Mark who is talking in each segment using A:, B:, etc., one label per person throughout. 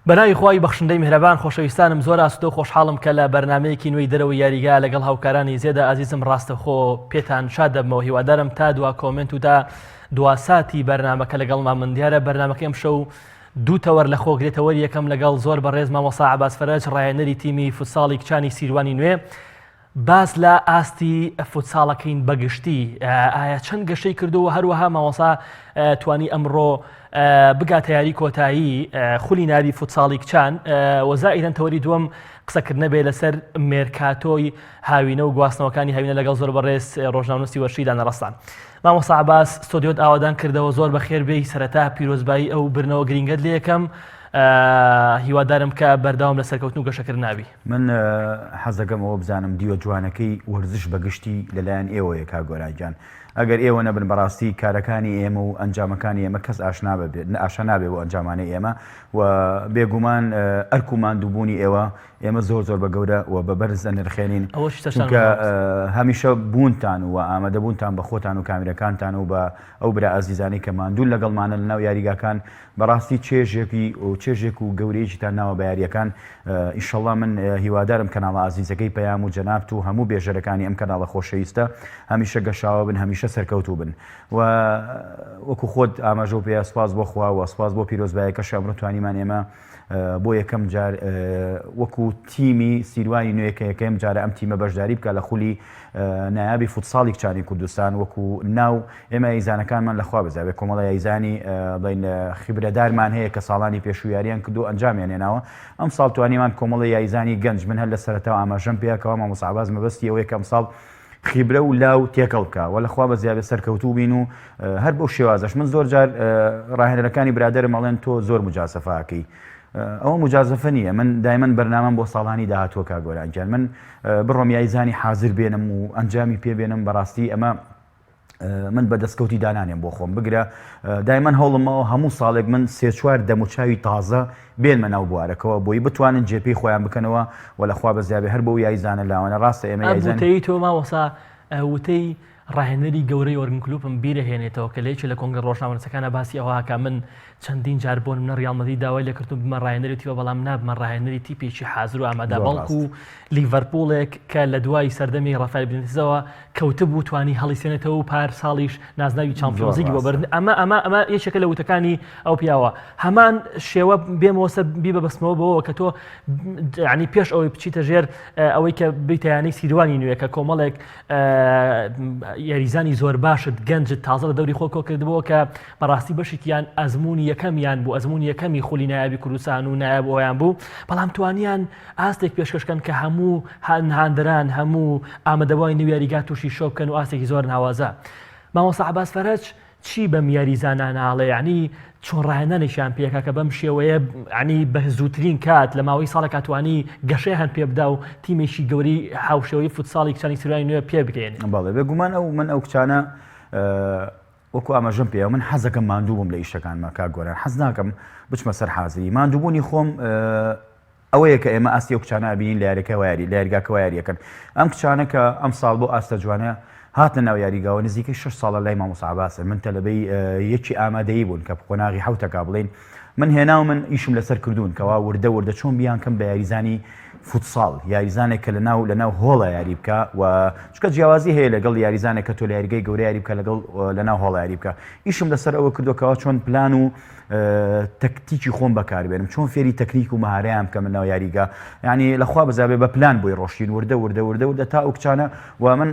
A: بەناوی خۆی بەخشندەی میهرەبان خۆشەویستانم زۆر ئاسودە و خۆشحاڵم کە لە بەرنمەیەکی نوێی دەرەوە یاریگا لەگەڵ هاوکارانی زێدە ئازیزم ڕاستەخۆ پێتان شاد دەبمەوە. هیوادارم تا دوا کۆمنت و تا دواساتی بەرنمەکە لەگەڵمان من دیارە بەرنمەکە ئەم شەو دوو تەوەر لە خۆگرێتەوە یەکەم لەگەڵ زۆر بەڕێز مامۆستا عەباس فەرەج ڕاهێنەری تیمی فوتساڵی کچانی سیروانی نوێ باس لە ئاستی فوتساڵەکەین بەگشتی ئایا چەند گەشەی کردووە هەروەها مامۆستا توانی ئەمڕۆ بگاتە یاری کۆتایی خولی نادی فوتساڵی کچان وەزائیدەن تەوەری دووەم قسەکردنە بێ لەسەر مێرکاتۆی هاوینە و گواستنەوەکانی هاوینە لەگەڵ زۆر بەڕێز ڕۆژنامەنووسی وەرشی دانەڕەستان. مامۆستا عەباس ستۆدیۆت ئاوادان کردەوە زۆر بەخێر بێی سەرەتا پیرۆزبایی ئەو برنەوە گرینگەت لێ یەکەم هیوادارم کە بەردەوام لە سەرکەوتن و گەشەکرد نابی.
B: من حەز دەکەمەوە بزانم دیوە جوانەکەی وەرزش بەگشتی لەلایەن ئێوەیە کا گۆرانجان. ئەگەر ئێوە نەبن بەڕاستی کارەکانی ئێمە و ئەنجامەکانی ئێمە کەس ئاشنا نابێ بۆ ئەنجامانی ئێمە و بێگومان ئەرک و ماندووبوونی ئێمە زۆر بە گەورە و بە بەرز نرخێنین چونکە هەمیشە بوونتان و ئامادەبوونتان بە خۆتان و کامیرەکانتان و بە ئەو برا ئازیزانی کە ماندوون لەگەڵمانە لەناو یاریگاکان بەڕاستی چێژێک و گەورەیەکیتان ناوە بە یاریەکان. ئینشەڵڵا من هیوادارم کەناڵە ئازیزەکەی پەیام و جەنابت و هەموو بێژەرەکانی ئەم کەناڵە خۆشەویستە هەمیشە گەشاوە بن هەمیشە سەرکەوتوو بن و وەکو خۆت ئاماژە و پێ سپاس بۆ خوا و سپاس بۆ پیرۆزبایەکەش ئەمڕۆ توانیمان ئێمە بۆ یەکەم جار وەکو تیمی سیروانی نوێ کە یەکەم جارە ئەم تیمە بەشداری بکە لە خولی نایابی فوتساڵی کچانی کوردستان وەکو ناو ئێمە یایزانەکانمان لەخوا بزاوێت کۆمەڵە یایزانی بڵین خیبرەدارمان هەیە کە ساڵانی پێشویاریان کردو ئەنجامیان هێناوە. ئەم ساڵ توانیمان کۆمەڵە یایزانی گەنج من هەر لە سەرەتاوە ئاماژەم پێیەکەوە مامۆستا عەباس مەبەستی ئەوەیە کە ئەم ساڵ خیبرە و لاو تێکەڵ بکە و لەخوا بە زیابێ سەرکەوتوو بین و هەر بۆ شێوازەش من زۆر جار ڕاهێنەرەکانی برادەرم ئەڵێن تۆ زۆر مجازەفەکەی. ئەوە مجازەفە نییە. من دایمەن بەرنامەم بۆ ساڵانی داهاتووە کا گۆرانجان من بڕۆم یایزانی حازر بێنم و ئەنجامی پێبێنم بەڕاستی ئەمە من بە دەستکەوتی دانانێم بۆ خۆم بگرە. دایمەن هەوڵمەوە هەموو ساڵێک من سێ-چوار دەموچاوی تازە بێنمە ناو بوارەکەەوە بۆی بتوانن جێپەی خۆیان بکەنەوە و لەخوا بە زیابێ هەر بەو یایزانە لاوانە ڕاستە ئێمە
A: یایزانی تۆ ماوەسا وتەی ڕاهێنەری گەورەی ئۆرگنکلوپم بیرە هێنێتەوە کە لێکی لە کۆنگرە ڕۆژنامەنووسەکانە باسی ئەوەکە من چەندین جار بۆن منە ڕیاڵمەدی داوای لە کردو بمە ڕاهێنەری تیوە بەڵام نابمە ڕاهێنەری تیپێکی حازر و ئامادە بەڵکو لیڤەرپوڵێک کە لە دوای سەردەمی ڕەفایل بنیتزەوە کەوتبوو توانی هەڵیسێنێتەوە و پار ساڵیش نازناوی چامپیۆنزیگی بۆ بەرن ئەمە یەکێکە لە وتەکانی ئەو پیاوە هەمان شێوە بێمەوەسە بیبە بەسمەوە بەوە کە تۆ ینی پێش ئەوەی بچیتە ژێر ئەوەی کە بیتیانەی سیروانی نوێ کە کۆمەڵێک یاریزانی زۆر باشت گەنجت تازە لە دەوری خۆ کۆکردبەوە کە بەڕاستی بەشێکیان ئەزمموی یەکەمیان بوو ئەزمموی یەکەمی خولی نایابی کوردستان و نایب ئەویان بوو بەڵام توانیان ئاستێک پێشکەشکەن کە هەموو هاندەران هەموو ئامادەبووی نوێ یاریگا تووشی شۆ بکەن و ئاستێکی زۆر ناوازە. مامۆستا عەباس فەرەج چی بەم یاریزانان ناڵێ ینی چۆن ڕاهێنانێکیان پێکا کە بەم شێوەیە ینی بە زووترین کات لە ماوەی ساڵێک توانی گەشەی هەن پێ بدا و تیمێکی گەوری هاوشێوەی فوتساڵی کچانی سیروانی نوێ پێ بگەێن.
B: بەڵێ بێگومان من ئەو کچانە وەکو ئاماژەم پێ من حەزەکەم ماندوو بووم لە ئیشەکانمە کا گۆران حەز ناکەم بچمە سەر حازری ماندووبوونی خۆم ئەوەیە کە ئێمە ئاستی ئەو کچانە بینین لە یاریەکە وایاری لە یاریگاکە یاریەکەن ئەم کچانە کە ئەم ساڵ بۆ ئاستە جوانە هاتنە ناو یاریگاوە نزیکەی 6 ساڵە لای مامۆستا عەباسە من تەلەبەی یەکی ئامادەیی بوون کە قۆناغی حوتەکە بڵین من هێناو من ئیشم لەسەر کردوون کەوا وردە چۆن بیان کەم بە یاریزانی فوتساڵ یاریزانێک کە لەناو هۆڵە یاری بکە و چکە جیاوازی هەیە لەگەڵ یاریزانێک کە تۆ لە یاریگەی گەورە یاری بکە لەناو هۆڵە یاری بکە. ئیشم لەسەر ئەوە کردوکەوە چۆن پلان و تەکتیکی خۆم بەکاربێنم چۆن فێری تەکنیک و مەهارەیان بکەم ناو یاریگا ینی لەخوا بزابێ بە پلان بۆی ڕۆشتین وردە تا ئەو کچانە و من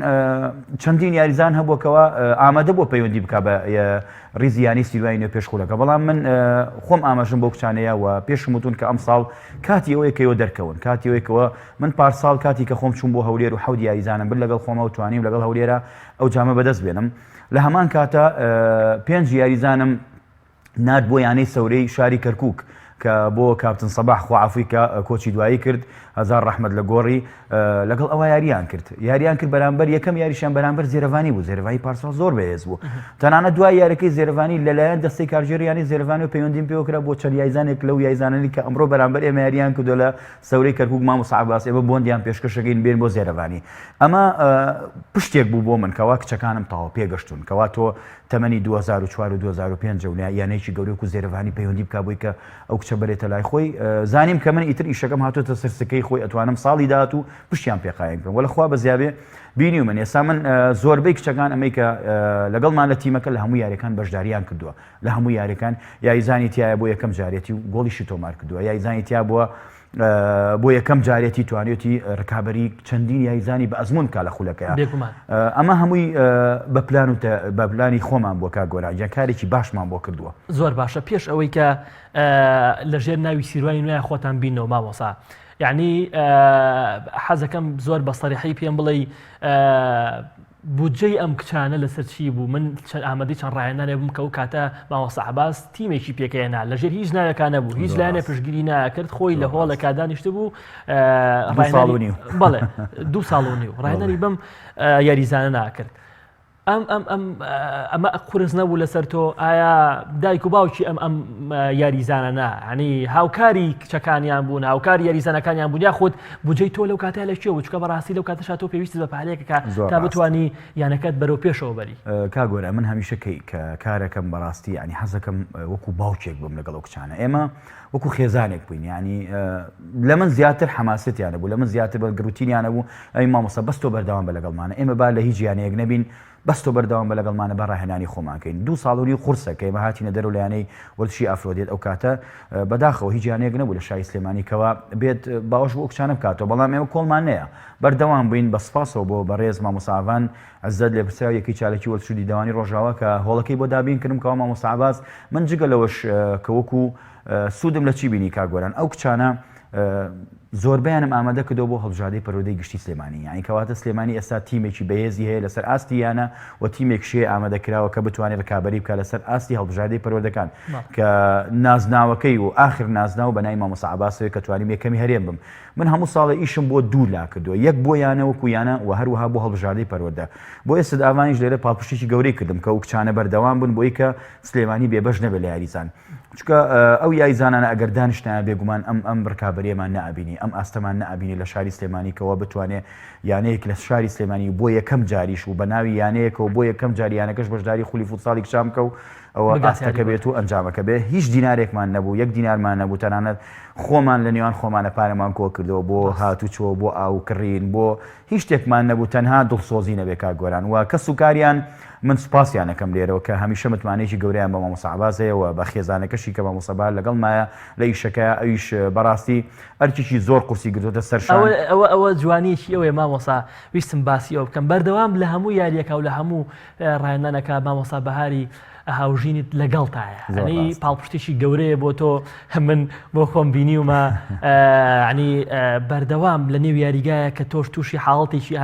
B: چەندین یاریزان هەبووکەوە ئامادە بۆ پەیوەندی بکە بە ریزیانی سیروانی نوێ پێشخولەکە بەڵام من خۆم ئاماژم بۆ کچانەیە و پێشم وتون کە ئەم ساڵ کاتی ئەوەیە کەەوە دەرکەون کاتی ئەوەیەکەوە من پارساڵ کاتی کە خۆم چوون بۆ هەولێر و حەوت یاریزانم بر لەگەڵ خۆمە و توانیم لەگەڵ هەولێرە ئەو جامە بەدەست بێنم لە هەمان کاتە 5 یاریزانم نات بۆ یانەی سەورەی شاری کەرکووک کە بۆ کاپتن سەباح خوعافوی کە کۆچی دوایی کرد هەزار ڕەحمەت لە گۆڕی لەگەڵ ئەوە یاریان کرد بەرامبەر یەکەم یاریشیان بەرامبەر زێرەڤانی بوو زێرەڤانی پارساڵ زۆر بەهێز بوو تەنانەت دوای یاریەکەی زێرەڤانی لەلایەن دەستەی کارژێریانی زێرەڤانی و پەیوەندیم پێوەکرا بۆ چەند یایزانێک لەو یایزانانی کە ئەمڕۆ بەرامبەر ئێمە یاریان کردو لە سەورەی کەرکووک مامۆستا عەباس ئێمە بۆندیان پێشکەشەکەین بێن بۆ زێرەڤانی. ئەمە پشتێک بوو بۆ من کەوا کچەکانم تەواو پێگەشتون کەوا تۆ تەمەنی 2004 و 2005 یانەیەکی گەورەی و زێرەڤانی پەیوەندی بکە بۆی کە ئەو کچە بەرێتە لای خۆی زانیم کە من ئیتر ئیشەکەم هاتوۆتە سەرسەکەی خۆی ئەتوانم ساڵی داات و پشتیان پێقایم بکەم وەلەخوا بەزیابێ بینی و من ئێستا من زۆربەی کچەکان ئەمەی کە لەگەڵمان لە تیمەکە لە هەموو یاریەکان بەشداریان کردووە لە هەموو یاریەکان یاریزانی تایە بۆ یەکەم جارێتی و گۆڵیشی تۆمار کردووە یاریزانی تیا بۆ یەکەم جارێتی توانێتی ڕکابەری چەندین یاریزانی بە ئەزمون کا لە خولەکەیە ئەمە هەمووی بە پلانی خۆمان بۆ کا گۆرانجیان کارێکی باشمان بۆ کردووە
A: زۆر باشە پێش ئەوەی کە لەژێر ناوی سیروانی نوێ خۆتان بینەوە مامۆسا یعنی حەزەکەم زۆر بە سەریحی پێم بڵێ بودجەی ئەم کچانە لەسەر چی بوو من ئامادەی چەند ڕایەنانێ بووم کە ئەو کاتە مامۆستا عەباس تیمێکی پێکەیەنا لەژێر هیچ ناوێکان نەبوو هیچ لایەنێ پشتگیری ناکرد خۆی لە هۆڵێکا دانیشتە بوو بەڵێ 2 ساڵ و نیو ڕایەنانی بەم یاریزانە ناکرد ئەمە قورس نەبوو لەسەر تۆ ئایا دایک و باوکی ئەم یاریزانە نا ینی هاوکاری کچەکانیان بوون هاوکاری یاریزانەکانیان بوون یاخود بودجەی تۆ لەو کاتە لە کوێ چکە بەڕاستی لەو کاتەشا تۆ پێویست بە پارەیەکە تا بتوانی یانەکەت بەرەو پێشەوە بەری
B: کاگۆرە من هەمیشە کە کارەکەم بەڕاستی ینی حەزەکەم وەکو باوکێک بم لەگەڵ ئەو کچانە ئێمە وەکو خێزانێک بووین ینی لە من زیاتر حماسەتیانە بوو لە من زیاتر بەگروتینیانە بوو ئەی مامۆستا بەس تۆ بەردەوام بە لەگەڵمانە ئێمە با لە هیچ یانەیەک نەبین بەس تۆ بەردەوام بە لەگەڵمانە بە ڕاهێنانی خۆمانکەین 2 ساڵوری قورسە کە ئێمە هاتینە دەرەوە لایەنەی وەرزشی ئافرۆدێت ئەو کاتە بەداخەوە هیچ یانەیەک نەبوو لە شای سلێمانیکەوە بێت باوەش بۆ کچانە بکاتەوە بەڵام ئێمە کۆڵمان نەیە بەردەوام بووین بە سپاسەوە بۆ بەڕێز مامۆساوان عەزەت لێ پرسیاو یەکی چالێکی وەرزشی دیدەوانی ڕۆژاوە کە هۆڵەکەی بۆ دابین کردم کەەوە مامۆستا عەباس من جگە لەوەش کە وەکو سوودم لە چی بینی کاگۆران ئەو کچانە زۆربیانم ئامادە کردەوە بۆ هەڵبژاردەی پەروەردەی گشتی سلێمانی یعنی کەواتە سلێمانی ئێستا تیمێکی بەهێزی هەیە لەسەر ئاستی یانە و تیمێک شێ ئامادەکراوە کە بتوانێت ڕکابەری بکات لەسەر ئاستی هەڵبژاردەی پەروەردەکان کە نازناوەکەی و ئاخر نازناو بە ناوی مامۆستا عەباسەوە کە توانیم یەکەمی هەرێم بم من هەموو ساڵە ئیشم بۆ 2 لا کردووە یەک بۆ یانە وەکو یانە و هەروەها بۆ هەڵبژاردەی پەروەردە بۆ ئێستا ئاوانیش لێرە پاڵپشتێکی گەورەی کردم کە ئەو کچانە بەردەوام بوون بۆی کە سلێمانی بێبەش نەبێت لە یاریزان چکە ئەو یاریزانانە ئەگەر دانیشتیان بێگومان ئەم ڕکابەریەمان نەئابینی ئەم ئاستەمان نەئابینی لە شاری سلێمانیکەوە بتوانێت یانەیەک لە شاری سلێمانی بۆ یەکەم جاریش و بە ناوی یانەیەکەوە بۆ یەکەم جاریانەکەش بەشداری خولی فوتساڵی کشام کە و ئەوە ئاستەکە بێت و ئەنجامەکە بێ هیچ دینارێکمان نەبوو 1 دینارمان نەبوو تەنانەت خۆمان لە نێوان خۆمانە پارەمان کۆ کردەوە بۆ هاتوچۆ بۆ ئاوکڕین بۆ هیچ شتێکمان نەبوو تەنها دڵسۆزی نەبێ کاگۆران و کەس و کاریان من سوپاسیانەکەم لێرەوە کە هەمیشە متمانێکی گەوریان بە مامۆستا عەباسەیەوە بە خێزانەکەشی کە مامۆستا لەگەڵمایە لە ئیشەکە ئەویش بەڕاستی ئەرکێکی زۆر قورسی گرتوتە سەرشان
A: ئەوە جوانیشی ئەوەیە مامۆستا ویستم باسی ئەو بکەم بەردەوام لە هەموو یاریەکە و لە هەموو ڕایەنانەکە مامۆستا بەهاری هاوژینت لەگەڵتایە ینی پاڵپشتێکی گەورەیە بۆ تۆ من بۆ خۆم بینیومە ینی بەردەوام لە نێو یاریگایە کە تۆش تووشی حاڵەتێکی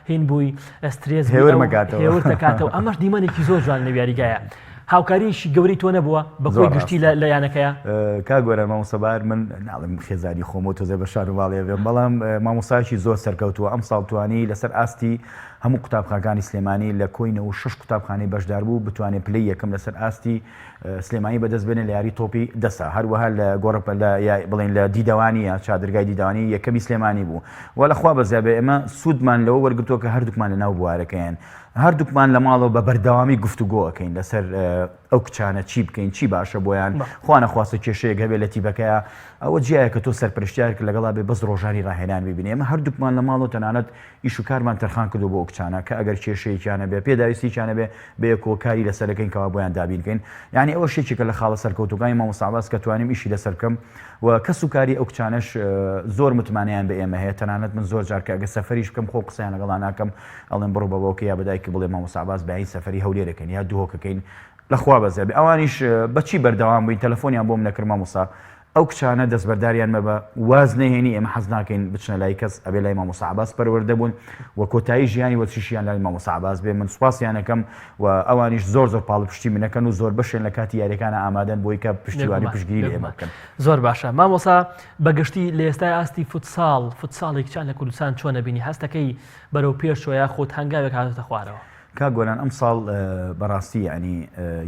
A: هین بووی ئەسترێز هێور دەکاتەوە ئەمەش دیمەنێکی زۆر جوان لە یاریگایە هاوکاریشی گەوری تۆ نەبووە بەخۆی گشتی لە یانەکەیە
B: کاگۆرە مامۆستا من ناڵم خێزانی خۆمە تۆزێ بە شارواڵێ بێم بەڵام مامۆستایکی زۆر سەرکەوتووە ئەم ساڵ توانی لەسەر ئاستی هەموو قوتابخانەکانی سلێمانی لە کۆینەوە 6 قوتابخانەی بەشدار بوو بتوانێت پلەی یەکەم لەسەر ئاستی سلێمانی بەدەست بێنێ لە یاری تۆپی دەسا هەروەها لە گۆڕپ بڵێن لە دیدەوانی یا چادرگای دیدەوانی یەکەمی سلێمانی بوو و لەخوا بەزیابێ ئێمە سوودمان لەوە وەرگرتووە کە هەردووکمان لە ناو بوارەکەیان هەردووکمان لە ماڵەوە بە بەردەوامی گفتوگۆەکەین لەسەر ئەو کچانە چی بکەین چی باشە بۆیان خوا نەخواستە کێشەیەک هەبێت لە تیبەکەیە ئەوە جیایە کە تۆ سەرپەرشتیار کرد لەگەڵا بێ بەس ڕۆژانی ڕاهێنان ببینێ ئێمە هەردووکمان لە ماڵەوە تەنانەت ئیش و کارمان تەرخان کردو بۆ ئەو کچانە کە ئەگەر کێشەیەکیانە بێ پێداویستییانە بێ بێ کۆکاری لەسەرەکەین کەوا بۆیان دابینکەین یعنی ئەوە شتێکێکە لە خاڵە سەرکەوتوەکانی مامۆستا عەباس کە توانیم ئیشی لەسەر بکەم و کەس و کاری ئەو کچانەش زۆر متمانیان بە ئێمە هەیە تەنانەت من زۆر جار کە ئەگە سەفەریش بکەم خۆ قسەیان لەگەڵا ناکەم ئەڵێم بڕۆ بەبەوەکە یا بەدایکی بڵێ مامۆستا عەباس بەعین سەفەری هەولێرەکەین یا دووهۆکەکەین لەخوا بەزێبێ ئەوانیش بەچی بەردەوام بووین تەلەفۆنیان بۆم نەکرد مامۆستا ئەو کچانە دەستبەرداریان مەبە واز نەهێنی ئێمە حەز ناکەین بچنە لای کەس ئەبێ لای مامۆستا عەباس پەروەردە بوون و کۆتایی ژیانی وەرزشیان لای مامۆستا عەباس بێ من سوپاسیانەکەم و ئەوانیش زۆر پاڵپشتی منەکەن و زۆر بەشێن لە کاتی یاریەکانە ئامادەن بۆی کە پشتیوانی پشتگیری ئێمە بکەن
A: زۆر باشە مامۆستا بەگشتی لە ئێستای ئاستی فوتساڵێک چیان لە کوردستان چۆنە بینی هەستەکەی بەرەو پێشەوە یا خۆت هەنگاوێک هاتۆتە خوارەوە
B: کاگۆران ئەم ساڵ بەڕاستی ینی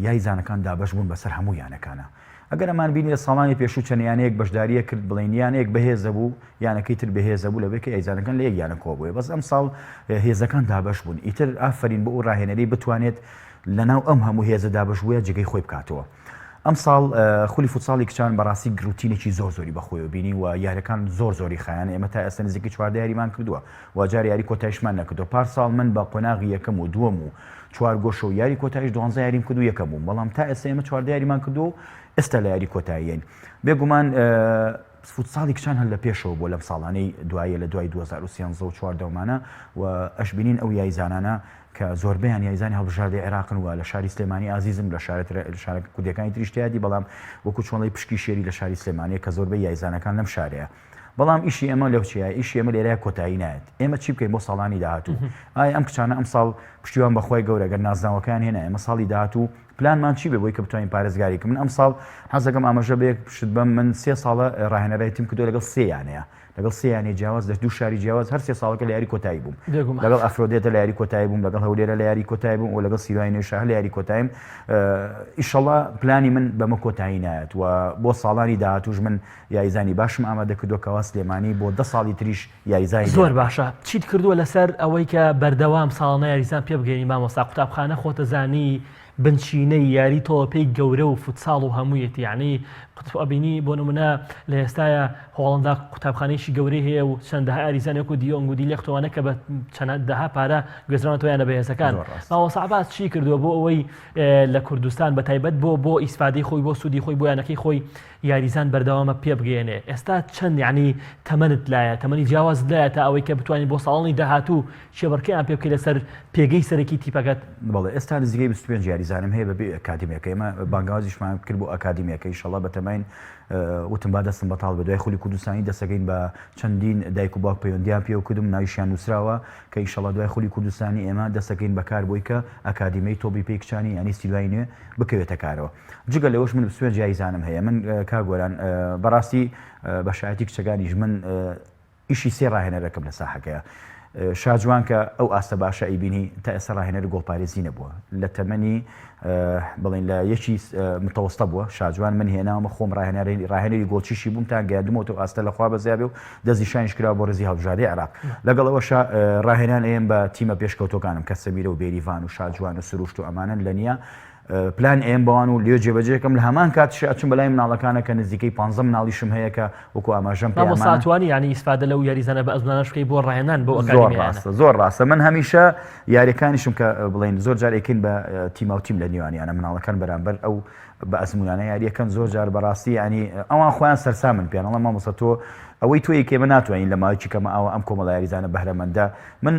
B: یاریزانەکان دابەش بوون بەسەر هەموو یانەکانە ئەگەر ئەمان بینی لە ساڵانی پێشوو چەند یانەیەک بەشداریە کرد بڵێن یانەیەک بەهێزە بوو یانەکەی تر بەهێزە بوو لەبێ کە یاریزانەکان لە یەک یانە کۆ بووە بەس ئەم ساڵ هێزەکان دابەش بوون ئیتر ئافرین بۆ ئەو ڕاهێنەری بتوانێت لەناو ئەم هەموو هێزە دابەش بووە جگەی خۆی بکاتەوە ئەم ساڵ خولی فوتساڵی کچان بەڕاستی گروتینێکی زۆری بەخۆی بینی و یاریەکان زۆری خایان ئێمە تا ئێستا نزیکی 4 یاریمان کردووە و جار یاری کۆتایشمان نەکردو پارساڵ من بە قۆناغی یەکەم و دووەم و 4 گۆشە و یاری کۆتایش 12 یاریم کردو یەکەم بووم بەڵام تا ئێستا ئێمە 4 یاریمان کردو ئێستا لە یاری کۆتاییین بێگومان فوتساڵی کچان هەر لە پێشەوە بۆ لەم ساڵانەی دوایە لە دوای 2013 و 14مانە و ئەش بینین ئەو یاریزانانە کە زۆربیان یاریزانی هەڵبژاردەی عێراقن و لە شاری سلێمانی ئازیزم لە شارە کوردەکانی تریشتیادی بەڵام وەکو چۆنڵی پشکی شێری لە شاری سلێمانیە کە زۆربەی یاریزانەکان لەم شارەیە بەڵام ئیشی ئێمە لەو چیە ئیشی ئێمە لێرەیە کۆتایی نایەت ئێمە چی بکەین بۆ ساڵانی داهاتوو ئایا ئەم کچانە ئەم ساڵ پشتیوان بەخۆی گەورەگەر نازناوەکان هێنا ئێمە ساڵی داهاتوو پلانمان چی بێ بۆی کە بتوانین پارێزگاریکە من ئەم ساڵ حەزەکەم ئاماژە بێ پشت بەم من 3 ساڵە ڕاهێنەرای تیم کردو لەگەڵ 3 یانەیە لەگەڵ 3 یانی جیاواز دەست 2 شاری جیاواز هەر 3 ساڵەکە لە یاری کۆتایی بووم لەگەڵ ئەفرۆدێتە لە یاری کۆتایی بووم لەگەڵ هەولێرە لە یاری کۆتایی بووم و لەگەڵ سیروانی نوێشە لە یاری کۆتاییم ئیشەڵڵا پلانی من بەمە کۆتایی نایەت و بۆ ساڵانی داهاتووش من یاریزانی باشم ئامادە کردووە کەوا سلێمانی بۆ 10 ساڵی تریش یاریزانی
A: زۆر باشە چیت کردووە لەسەر ئەوەی کە بەردەوام ساڵانە یاریزان پێ بگەینی مامۆستا قوتابخانە خۆتە زانی بنچینەی یاری تۆپەی گەورە و فوتساڵ و هەموویەتی یعنی قوتابینی بۆ نمونە لە ئێستاە هۆڵندا قوتابخانەیەکی گەورەی هەیە و چەندەها یاریزانێک و دیۆنگ و دیلێختەوانە کە بە چەند دەها پارە گوێزرانەوەیانە بەهێزەکان مامۆستا عەباس چی کردووە بۆ ئەوەی لە کوردستان بەتایبەت بۆ ئیسفادەی خۆی بۆ سوودی خۆی بۆ یانەکەی خۆی یاریزان بەردەوامە پێ بگەێنێ ئێستا چەند یعنی تەمەنت لایە تەمەنی جیاواز لایە تا ئەوەی کە بتوانین بۆ ساڵانی داهاتوو شێبڕکەیان پێ بکەیت لەسەر پێگەی سەرەکی تیپەکەت
B: بەڵێ ئێستا نزیکەی 25 یاریزانم هەیە بەبێ ئەکادیمیەکە ئێمە بانگوازیشمان کرد بۆ ئەکادیمیەکە ئینشەڵڵا بەتەمەین وتم با دەستم بەتاڵ بە دوای خولی کوردستانی دەسەگەین بە چەندین دایک و باوک پەیوەندیان پێ کردم ناویشیان نووسراوە کە ئینشەڵڵا دوای خولی کوردستانی ئێمە دەسەکەین بەکار بۆی کە ئەکادیمیای تۆپی پێی کچانی ینی سیلوای نوێ بکەوێتە کارەوە جگە لەوەش من 25 یاریزانم هەیە من کاگۆران بەڕاستی بە شایەتی کچەکانیش من ئیشی 3 ڕاهێنەرەکەم لە ساحەکەیە شاجوان کە ئەو ئاستە باشە ئەیبینی تا ئێستا ڕاهێنەر گۆڵپارێزی نەبووە لە تەمەنی بڵین لە یەکی متەوەستە بووە شاجوان من هێناومە خۆم ڕاهێنەری گۆڵچیشی بووم تا گەیاندمەوە ئاستە لەخوا بەزیابێ و دەستی شانیش کرا بۆ ڕێزی هەڵبژاردەی عێراق لەگەڵ ئەوەش ڕاهێنان ئێم بە تیمە پێشکەوتەکانم کە سەمیرە و بێریڤان و شاجوان و سروشت و ئەمانن لە نییە پلان ئێم بەوان و لێ جێبەجێکم لە هەمان کاتش ئەچم بەلای مناڵەکانە کە نزیکەی 15 مناڵیشم هەیە کە وەکو ئاماژەم پێ
A: ساتوانی ینی ئیسفادە لەو یاریزانە بە ئەزمانەشقی بۆ ڕاهێنان بۆ ئەکادیمیانە
B: زۆر ڕاستە من هەمیشە یاریەکانیشم کە بڵین زۆر جارێکین بە تیمە و تیم لە نیوانیانە مناڵەکان بەرامبەر ئەو بە ئەزمونانە یاریەکەن زۆر جار بەڕاستی ینی ئەوان خۆیان سەرسامن پێیانڵە مامۆستا تۆ ئەوەی تۆ یەکێمە ناتوانین لە ماوەیەکی کەمە ئەوە ئەم کۆمەڵە یاریزانە بەهرەمەندە من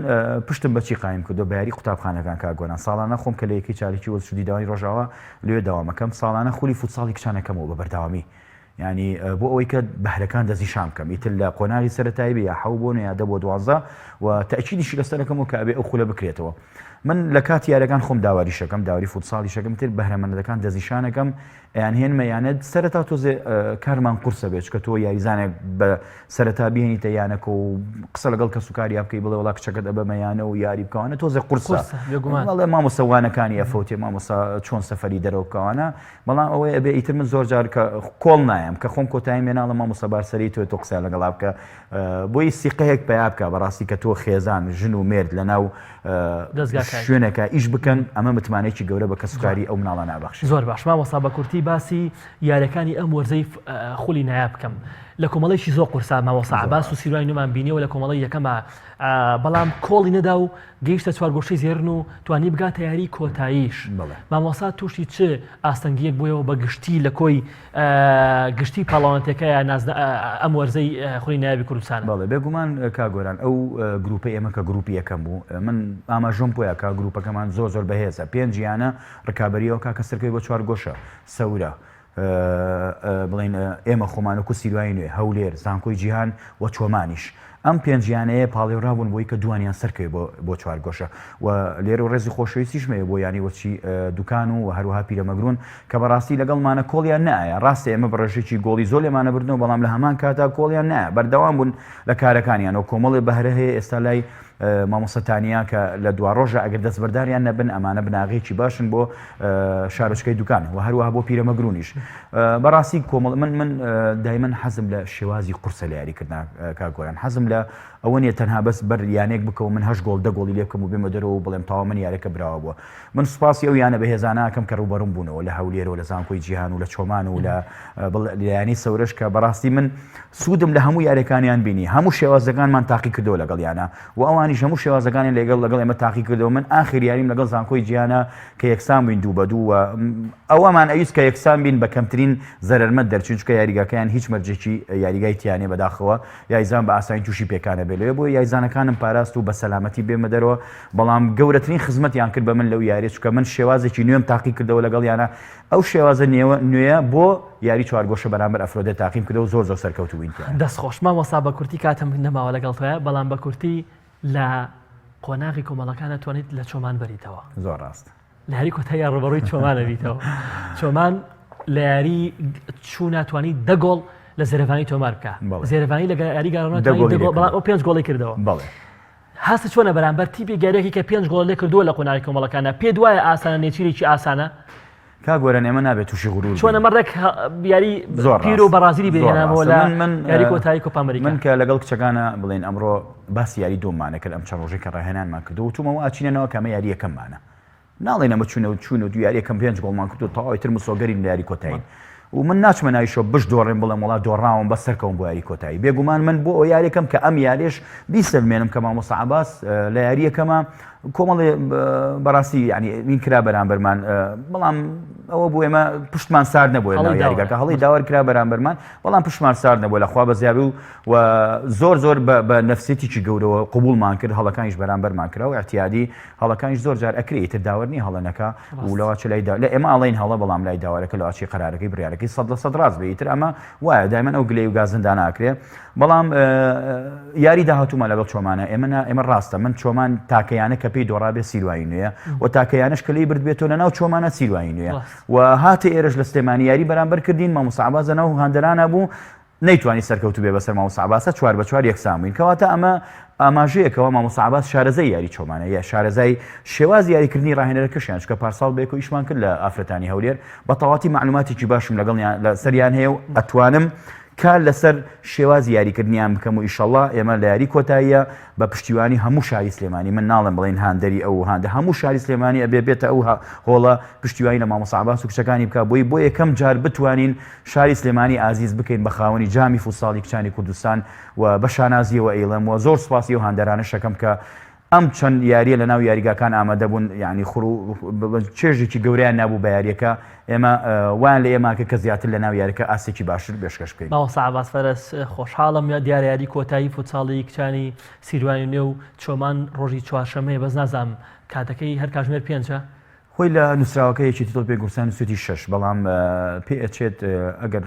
B: پشتم بەچی قایم کردو بە یاری قوتابخانەکان کاگۆران ساڵانە خۆم کە لە یەکی چارێکی وەسودی داوای ڕۆژاوە لێ داوامەکەم ساڵانە خولی فوتساڵی کچانەکەمەوە بە بەرداوامی ینی بۆ ئەوەی کە بەهرەکان دەزی شام بکەم ئیتر لە قۆناغی سەرەتایی بە یا 7 بۆ یا 10 بۆ 12 و تەئکیدیشی لەسەرەکەمەوە کە ئەبێ ئەو خولە بکرێتەوە من لە کاتی یاریەکان خۆم داواریشەکەم داوری فوتساڵی شەکەم تر بەهرەمەندەکان دەزیشانەکەم یان هێنمە یانێت سەرەتا تۆزێ کارمان قورسە بێت کە تۆ یاریزانێک بە سەرەتا بێنیتە یانەکە و قسە لەگەڵ کەس و کاری بکەی بڵێ وڵا کچەکەت ئەبەمەیانە و یاری بکەوانە تۆزێ قورسە بەڵێ مامۆسەوانەکانی ئەفەوتێ مامۆسا چۆن سەفەری دەرەوە بکەوانە بەڵام ئەوەی ئەبێ ئیتر من زۆر جار کە کۆڵ نایم کە خۆم کۆتایی مێناڵە مامۆسا بارسەری تۆ قسە لەگەڵا بکە بۆی سیقەیەک پیا بکە بەڕاستی کە تۆ خێزان ژن و مێرد لەناو شوێنەکە ئیش بکەن ئەمە متمانێکی گەورە بە کەسوکاری ئەو مناڵە نابەخشێت
A: زۆر باش مامۆستا بە کورتی باسی یاریەکانی ئەم وەرزەی خولی نایاب بکەم لە کۆمەڵێکی زۆر قورسا مامۆستا عەباس و سیروانی نومان بینیەوە لە کۆمەڵی یەکەمە بەڵام کۆڵی نەدا و گەیشتە چوارگۆشەی زێرن و توانی بگاتە یاری کۆتاییش مامۆستا تووشی چ ئاستەنگیەک بوویەوە بە گشتی لە کۆی گشتی پاڵاوانتەکەیە ئەم وەرزەی خولی نایابی کوردستان
B: بەڵێ بێگومان کاگۆران ئەو گروپی ئێمە کە گروپی یەکەم بوو من ئاماژەم بۆیە کا گروپەکەمان زۆر بەهێزە 5 یانە ڕکابەریەوە کا کەسەکەی بۆ 4 گۆشە سەورە بڵین ئێمە خۆمانەکو سیروای نوێ هەولێر زانکۆی جیهان و چۆمانیش ئەم 5 یانەیە پاڵێڕابوون بۆی کە دوانیان سەرکەوێ بۆ 4 گۆشە و لێرە و ڕێزی خۆشەویستیشمەیە بۆ ینی وەچی دوکان و هەروەها پیرەمەگرون کە بەڕاستی لەگەڵمانە کۆڵیان نایە ڕاستە ئێمە بەڕێژێکی گۆڵی زۆر لێمانە بردنەوە بەڵام لە هەمان کاتا کۆڵیان نایە بەردەوام بوون لە کارەکانیان و کۆمەڵی بەهرە هەیە ئێستا لای مامۆستەتانیا کە لە دوا ڕۆژە ئەگەر دەستبەرداریان نەبن ئەمانە بناغێکی باشن بۆ شارۆچکەی دوکان و هەروەها بۆ پیرەمەگرونیش بەڕاستی کۆمەڵ من دایمەن حەزم لە شێوازی قورسە لە یاریکردن کاگۆران حەزم لە ئەوە نیە تەنها بەس بەر یانێک بکەوە من 8 گۆڵ 10 گۆڵی لێ بکەم و بێمە دەرەوە بڵێم تاوا من یارەکە براوە بووە. من سوپاسی ئەو یانە بەهێزانەکەم کە ڕوبەڕوم بوونەوە لە هەولێرەوە لە زانکۆی جیهان و لە چۆمان و لە یانی سەورەش کە بەڕاستی من سوودم لە هەموو یاریەکانیان بینی، هەموو شێوازەکانمان تاقی کردەوە لەگەڵ یانە و ئەوانیش هەموو شێوازەکانی لەگەڵ ئێمە تاقی کردەوە. من ئاخر یاریم لەگەڵ زانکۆی جیهانە کە یەکسان بووین 2-2 و ئەوەمان ئەویست کە یەکسان بین بە کەمترین زەرمەت دەرچوون چکە یاریگاکەیان هیچ مەرجێکی یاریگای تیانێ بەداخەوە یایزان بە ئاسانی تووشی پێکانە بێت بۆ یایزانەکانم پاراست و بە سەلامەتی بێمە دەرەوە. بەڵام گەورەترین خزمەتیان کرد بە من لەو یاری چکە من شێوازێکی نوێم تاقی کردەوە لەگەڵ یانە ئەو شێوازە نوێیە بۆ یاری چوارگۆشە بەرامبەر ئەفرۆدە تاقیم کردەوە زۆر سەرکەوتو بووین.
A: دەستخۆش مامۆستا بە کورتی کاتم نەماوە لەگەڵ تۆیە، بەڵام بە کورتی لە قۆناغی کۆمەڵەکانە توانیت لە چۆمان بەریتەوە.
B: زۆر ڕاست
A: لە یاری کۆتایی ڕوبەڕووی چۆمانە بیتەوە. چۆمان لە یاری چوو ناتوانانی 10 گۆڵ لە زێرەڤانی تۆمار بکە. زێرەڤانی لە یاری گاڕۆنات بەڵام ئەو 5 گۆڵی کردەوە.
B: بەڵێ
A: هەستە چۆنە بەرامبەر تیپی گەرێکی کە 5 گۆڵ لێ کردووە لە قۆناغی کۆمەڵەکانە پێ دوایە ئاسانە نێچیرێکی ئاسانە
B: کاگۆرە ئێمە نابێت تووشی غرور
A: چۆنە مەڕێک یاری پیر و بەرازیلی بێنامەوە لە یاری کۆتایی کۆپا ئەمریکا.
B: من کە لەگەڵ کچەکانە بڵێن ئەمڕۆ باسی یاری دۆمانە کرد ئەم چەند ڕۆژێک کە ڕاهێنانمان کردو و تومەوە ئاچینەوە کەمە یاری یەکەممانە ناڵێن ئەمە چوونە و دو یاری یەکەم 5 گۆڵمان کردو تەواوی تر مسۆگەرین لە یاری کۆتایی و من ناچمە ناویشۆ بش دۆڕێن بڵێم وڵات دۆڕاوم بە سەرکەوم بۆ یاری کۆتایی. بێگومان من بۆ ئەو یاریەکەم کە ئەم یاریش بیسەلمێنم کە مامۆستا عەباس لە یاریەکەمە کۆمەڵێ بەڕاستی ینی این کرا بەرامبەرمان بەڵام ئەوە بۆ ئێمە پشتمان سارد نەبووە لە یاریگاکە هەڵی داوەر کرا بەرامبەرمان بەڵام پشتمان سارد نەبووە لەخوا بەزیابی و زۆر بە نەفسێتیی گەورەوە قبولمان کرد هەڵەکانیش بەرامبەرمان کرا و احتیادی هەڵەکانیش زۆر جار ئەکرێت تر داوەر نیە هەڵەنەکە و لەواچ لای لە ئێمە ئاڵین هەڵە بەڵام لای داوارەکە لەواچی قەرارەکەی بڕیارەکەی 100% ڕاست بێتتر ئەمە وایە دایمەن ئەو گلەی و گازندا ناکرێ. بەڵام یاری داهاتوومە لەگەڵ چۆمانە ئێمە ڕاستە من چۆمان تاکەیانە کە پێی دۆڕابێ سیروایی نوێیە و تاکەیانش کەلی برد بێتەوە لە ناو چۆمانە سیروایی نوێیە و هاتە ئێرەش لە سلێمانی یاری بەرامبەر کردین مامۆستا عەباس لەناو هاندەرانە بوو نەیتوانی سەرکەوتو بێ بەسەر مامۆستا عەباسە 4-4 یەکسان بووین کەواتە ئەمە ئاماژەیەکەوە مامۆستا عەباس شارەزای یاری چۆمانە یا شارەزای شێواز یاریکردنی ڕاهێنەرەکەشیان چکە پارساڵ بێک و ئیشمان کرد لە ئافرەتانی هەولێر بە تەواتی معلوماتێکی باشم لەگەڵ سەریان هەیە و ئەتوانم کار لەسەر شێواز یاریکردنیان بکەم و ئیشەڵڵا ئێمە لە یاری کۆتاییە بە پشتیوانی هەموو شاری سلێمانی من ناڵم بڵێن هاندەری ئەو هاندە هەموو شاری سلێمانی ئەبێ بێتە ئەو هۆڵە پشتیوانی لە مامۆستا عەباس و کچەکانی بکە بۆ یەکەم جار بتوانین شاری سلێمانی ئازیز بکەین بە خاوەنی جامی فوتساڵی کچانی کوردستان و بە شانازیەوە ئەیڵم و زۆر سوپاسی و هاندەرانە شەکەم کە ئەم چەند یاریە لە ناو یاریگاکان ئامادە بوون یعنی چێژێکی گەوریان نابوو بە یاریەکە ئێمە وان لە ئێماکە کە زیاتر لە ناو یاریەکە ئاسێکی باشتر پێشکەش بکەین.
A: مامۆستا عەباس فەرەس خۆشحاڵم دیارە یاری کۆتایی فوتساڵی کچانی سیروانی نوێ و چۆمان ڕۆژی چوارشەمەیە بەس نازانم کاتەکەی هەر کاتژمێر 5
B: خۆی لە نووسراوەکەیەکی تۆ پێگورسان سوێتی 6 بەڵام پێ ئەچێت ئەگەر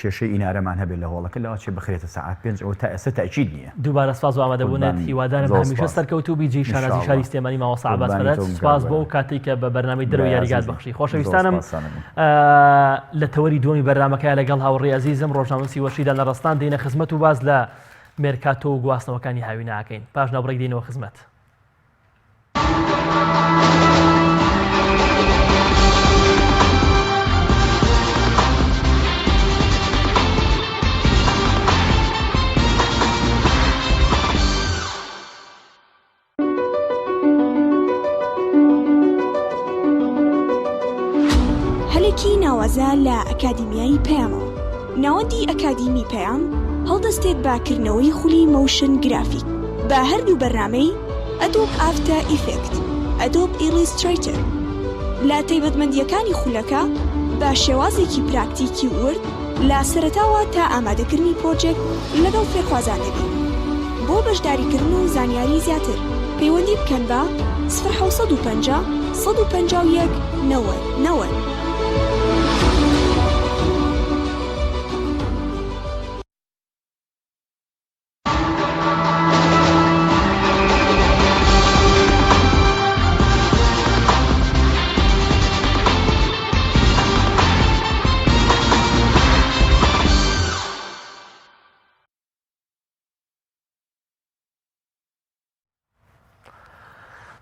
B: کێشەی ئینارەمان هەبێت لە هۆڵەکە لەوە چێ بخرێتە سەعات 5 ئەوە تا ئێستا تاکید نییە.
A: دووبارە سپاس بۆ ئامادەبوونت هیوادارم هەمیشە سەرکەوتوو بیجی شانازی شاری سلێمانی مامۆستا عەباس فەرەس سپاس بۆ کاتێک کە بە بەرنامەی دەرەوە یاریگات بەخشی. خۆشەویستانم لە تەوەری دووەمی بەرنامەکەیە لەگەڵ هاوڕێی عەزیزم ڕۆژنامەنووسی وەشیدا لە ڕستان دێنە خزمەت و باز لە مێرکاتۆ و گواستنەوەکانی هاوی ناکەین پاش ناوبڕێک دێنەوە خزمەت.
C: هەلێکی ناوازە لە ئەکادیمیای پەیامەوە. ناوەندی ئەکادیمی پەیام هەڵدەستێت باکردنەوەی خولی مۆشن گرافیک بە هەردوو بەرنامەی ئەدۆب ئافتە ئیفێکت، ئەدۆب ئیلیستریتر لە تایبەتمەندیەکانی خولەکە بە شێوازێکی پراکتیکی ورد لە سەرەتاوە تا ئامادەکردنی پرۆجێکت لەگەڵ فێرخوازان دەبین. بۆ بەشداریکردن و زانیاری زیاتر پەیوەندی بکەن بە 1950 151 90.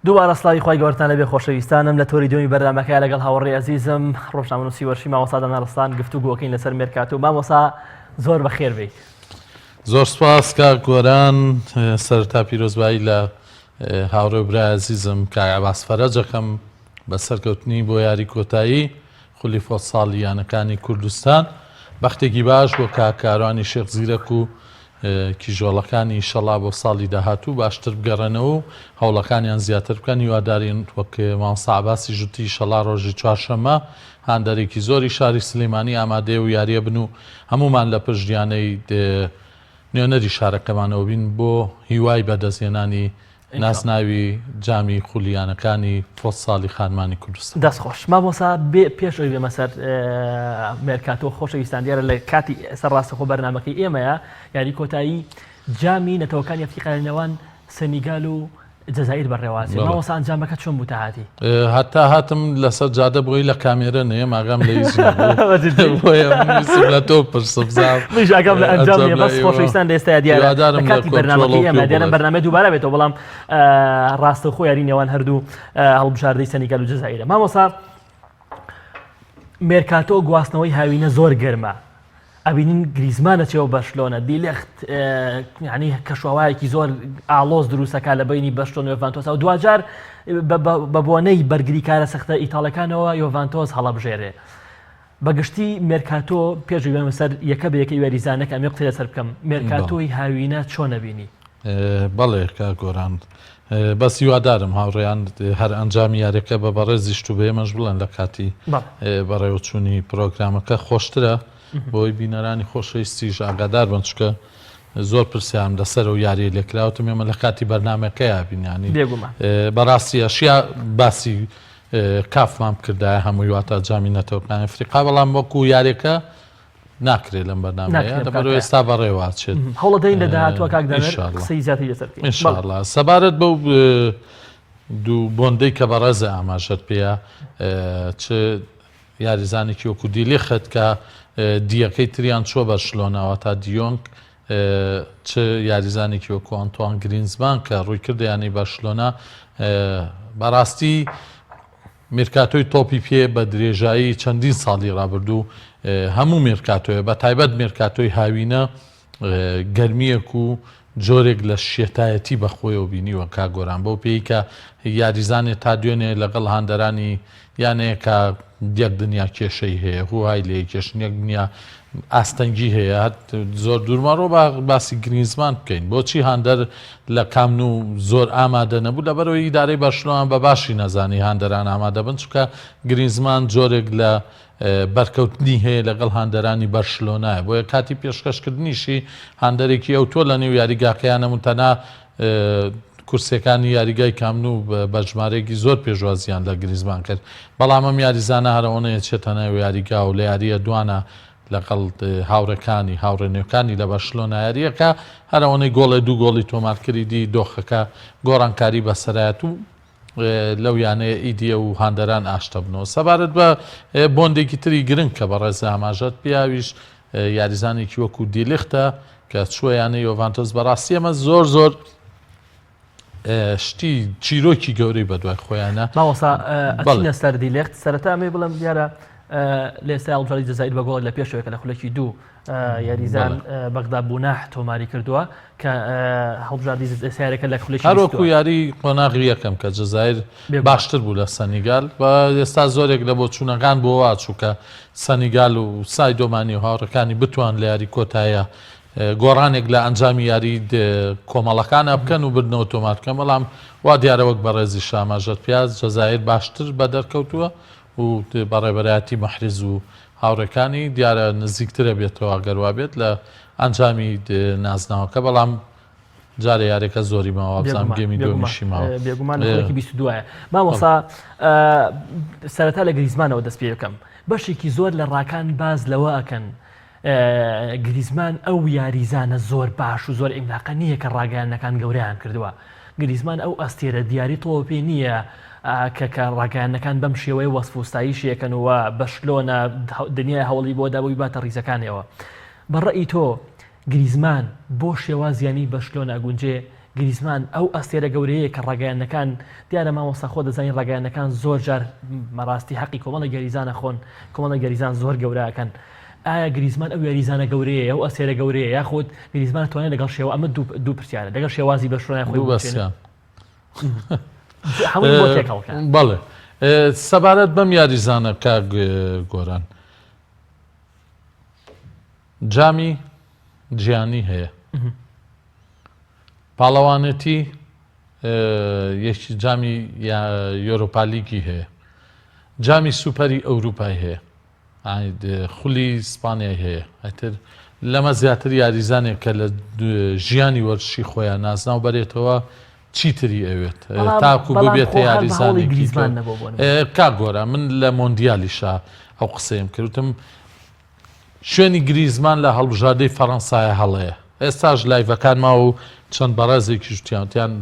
A: دووبارە سڵاوی خۆی گەورتان لەبێ خۆشەویستانم لە تۆری دومی بەرنامەکەی لەگەڵ هاوڕێی عەزیزم ڕۆژنامەنووسی وەرشی مامۆستا دەنا ڕستان گفتوگۆکەین لەسەر مێرکاتۆ. مامۆستا زۆر بەخێر بیت.
D: زۆر سپاس کاک گۆران سەرتا پیرۆزبایی لە هاوڕێ برای عزیزم کاک عەباس فەرەجەکەم بە سەرکەوتنی بۆ یاری کۆتایی خولیفۆ ساڵیانەکانی کوردستان بەختێکی باش بۆ کاکاروانی شێخ زیرەک و کیژۆڵەکانی ئینشەڵا بۆ ساڵی داهاتوو باشتر بگەڕێنەوە و هەوڵەکانیان زیاتر بکەن هیوادارین وەک مامۆستا عەباسی ژووتی ئینشەڵا ڕۆژی چوارشەممە هاندەرێکی زۆری شاری سلێمانی ئامادەیە و یاریە بن و هەمومان لە پشتگیانەی نوێنەری شارەکەمانەوە بین بۆ هیوای بەدەستهێنانی ناسناوی جامی خولیانەکانی پۆستساڵی خانمانی کوردستان.
A: دەستخۆش مامۆستا پێش ئەوی بێمە سەر مێرکاتۆ خۆشەویستان دیارە لە کاتی سەر ڕاستەخۆ بەرنامەکەی ئێمەیە یاری کۆتایی جامی نەتەوەکانی ئەفریقای نێوان سەنیگال و جەزایر بەڕێوازی مامۆستا ئەنجامەکە چۆن بوو تاهاتی؟
D: هەتا هاتم لەسەر جادە بۆی لە کامێرە نێ ماگام لە لە تۆ پرسبزانش
A: ئەگەم لە ئەنجام بەس خۆشەویستان لە ئێستا دیارە کاتی بەرنامەکەی ئێمە دیارە بەرنامە دووبارە بێتەوە بەڵام ڕاستەخۆ یاری نێوان هەردوو هەڵبژاردەی سەنیگال و جەزایرە مامۆستا مێرکاتۆ گواستنەوەی هاوینە زۆر گەرمە ئەبینین گریزمانە چێوە بەشلۆنە دیلێخت ینی کەشوەوایەکی زۆر ئالۆز دروستەکە لە بینی بەشلۆن یۆڤانتۆس و دوجار بە بۆنەی بەرگری کارە سەختە ئیتاڵەکانەوە یۆڤانتۆس هەڵەبژێرێ بەگشتی مێرکاتۆ پێشوی بێمە سەر یەکە بە یەکەی وێریزانەکە ئەمێ قسەی لەسەر بکەم مێرکاتۆی هاوینە چۆن نەبینی؟
D: بەڵێ کاک گۆران بەس هیوادارم هاوڕێیان هەر ئەنجامی یاریەکە بە بەڕێزیشت و بێمەش بڵێن لە کاتی بەڕێوەچوونی پرۆگرامەکە خۆشترە بۆی بینەرانی خۆشەویستیش ئاگادار بن چکە زۆر پرسیام لەسەر و یاری لێکراوتم ئێمە لە کاتی بەرنامەکەیە بینیانی بەڕاستی ئەشیا باسی کافمان بکردایە هەمووی واتە جامی نەتەوەکانی ئەفریقا بەڵام وەکو یاریەکە ناکرێت لەم بەرنامەیە لەبەرەوە ئێستا بەڕێوەچێت
A: هەوڵەدەین لە داهاتووە کاکدانەر قسەی زیاتر لەسەر
D: ئینشاڵڵا سەبارەت بەو دوو بۆندەی کە بەڕێزە ئاماژەت پێیە چ یاریزانێکی وەکو دیلیخت کە دیەکەی تریان چۆ بەرشلۆناوە تا دیۆنگ چ یاریزانێکی وەکو ئەنتوان گرینزمان کە ڕووی کردیانی بەرشلۆنا بەڕاستی مێرکاتۆی تۆپی پێ بە درێژایی چەندین ساڵی ڕابردوو هەموو مێرکاتۆیە بە تایبەت مێرکاتۆی هاوینە گەرمیەک و جۆرێک لە شێتایەتی بەخۆیەوە بینیوە کاگۆران بەو پێی کە یاریزانێت تا دوێنێ لەگەڵ هاندەرانی یانەیە کە دیەک دنیا کێشەی هەیە هوهای لێ کێشنێک دنیا ئاستەنگی هەیە زۆر دوورمەڕۆ باسی گرینزمان بکەین بۆچی هاندەر لە کامن و زۆر ئامادە نەبوو لەبەرەوەی ئیدارەی بەرشلۆنە بە باشی نەزانی هاندەران ئامادە بن چکە گرینزمان جۆرێک لە بەرکەوتنی هەیە لەگەڵ هاندەرانی بەرشلۆنایە بۆیە کاتی پێشکەشکردنیشی هاندەرێکی ئەو تۆ لە نێو یاریگاکەیانەمون تەنها کورسەکانی یاریگای کامن و بە ژمارەیەکی زۆر پێشوازیان لە گریزمان کرد بەڵام ئەم یاریزانە هەرەوەنەیە چێتە ناو یاریگا و لە یاریە دوانە لەگەڵ هاوڕەکانی هاوڕێنێوەکانی لە بەرشلۆنا یاریەکە هەرەوەنەی گۆڵە دوو گۆڵی تۆمارکردی دی دۆخەکە گۆڕانکاری بەسەرایەت و لەو یانەیە ئیدیە و هاندەران ئاشتە بنەوە سەبارەت بە بۆندێکی تری گرنگ کە بەڕێز ئاماژەت پیاویش یاریزانێکی وەکو دیلیختە کە چوەیانە یۆڤانتۆس بەڕاستی ئەمە زۆر زۆر شتی چیرۆکی گەورەی بەدوای خۆیانە
A: ماوەسا ئەچینە سەر دیلیخت سەرەتا ئەمێ بڵم دیارە لە ئێستا هەڵبژاردەی جەزایر بە گۆڵێک لە پێشەوە کە لە خولەکی دوو یاریزان بەغدا بووناح تۆماری کردووە کە هەڵبژاردی سیارەکە لە خولەکی
D: هەروەکو یاری قۆناغی یەکەم کە جەزایر باشتر بوو لە سەنیگال بە ئێستا زۆرێک لە بۆ چوونەکان بۆ واچوو کە سەنیگال و سای دۆمانی و هاوڕەکانی بتوان لە یاری کۆتایە گۆڕانێک لە ئەنجامی یاری کۆمەڵەکانە بکەن و بردنەوە تۆمارکەم بەڵام وا دیارە وەک بەڕێزی شاماژەت پیاز جەزایر باشتر بە دەرکەوتووە و بەڕێبەرایەتی مەحرز و هاوڕەکانی دیارە نزیکترە بێتەوە گەروا بێت لە ئەنجامی نازناوەکە بەڵام جارە یارێکە زۆری ماوە بزانام گێمی دۆمیشی ماوە
A: بێگومان 22 مامۆستا سەرەتا لە گریزمانەوە دەست پێ بکەم بەشێکی زۆر لە ڕاکان باز لەوە ئەکەن گریزمان ئەو یاریزانە زۆر باش و زۆر ئیملاقە نییە کە ڕاگەیانەکان گەورەیان کردووە گریزمان ئەو ئەستێرە دیاری تۆ پێ نییە کە ڕاگەیانەکان بەم شێوەی وەسفوستاییشیەکەنەوە بەشلۆنە دنیای هەوڵی بۆ دابووی باتە ڕیزەکانەوە بەڕێی تۆ گریزمان بۆ شێوازیانی بەشلۆنە گونجێ گریزمان ئەو ئەستێرە گەورەیە کە ڕاگەیانەکان دیارە مامۆستا خۆ دەزانین ڕاگەیانەکان زۆر جار مەڕاستی حەقی کۆمەڵی گەریزانە خۆن کۆمەڵی گەریزان زۆر گەورەکەن ئایا گریزمان ئەو یاریزانە گەورەیە ئەو ئەسێرە گەورەیە یاخۆت گریزمان توانێت لەگەڵ شێوە ئەمە دوو پرسیارە لەگەڵ شێوازی بەشڕۆنای خۆی
D: بەسییان
A: هەمووی بۆ تێکەڵکە
D: بەڵێ سەبارەت بەم یاریزانە کاک گۆران جامی گیانی هەیە پاڵەوانێتی یەکی جامی یۆرۆپالیگی هەیە جامی سوپەری ئەوروپای هەیە خولی ئیسپانیای هەیە ئەتر لەمە زیاتر یاریزانێک کە لە ژیانی وەرشی خۆیان نازناو بەرێتەوە چیتری ئەوێت تاکو ببێتە یاریزانێکی کا گۆرە من لە مۆندیالیشا ئەو قسەیم کردوتم شوێنی گریزمان لە هەڵبژاردەی فەڕەنسایە هەڵەیە ئێستاش لایڤەکان ماوە و چەند بەڕێزێکی ژوتیانتیان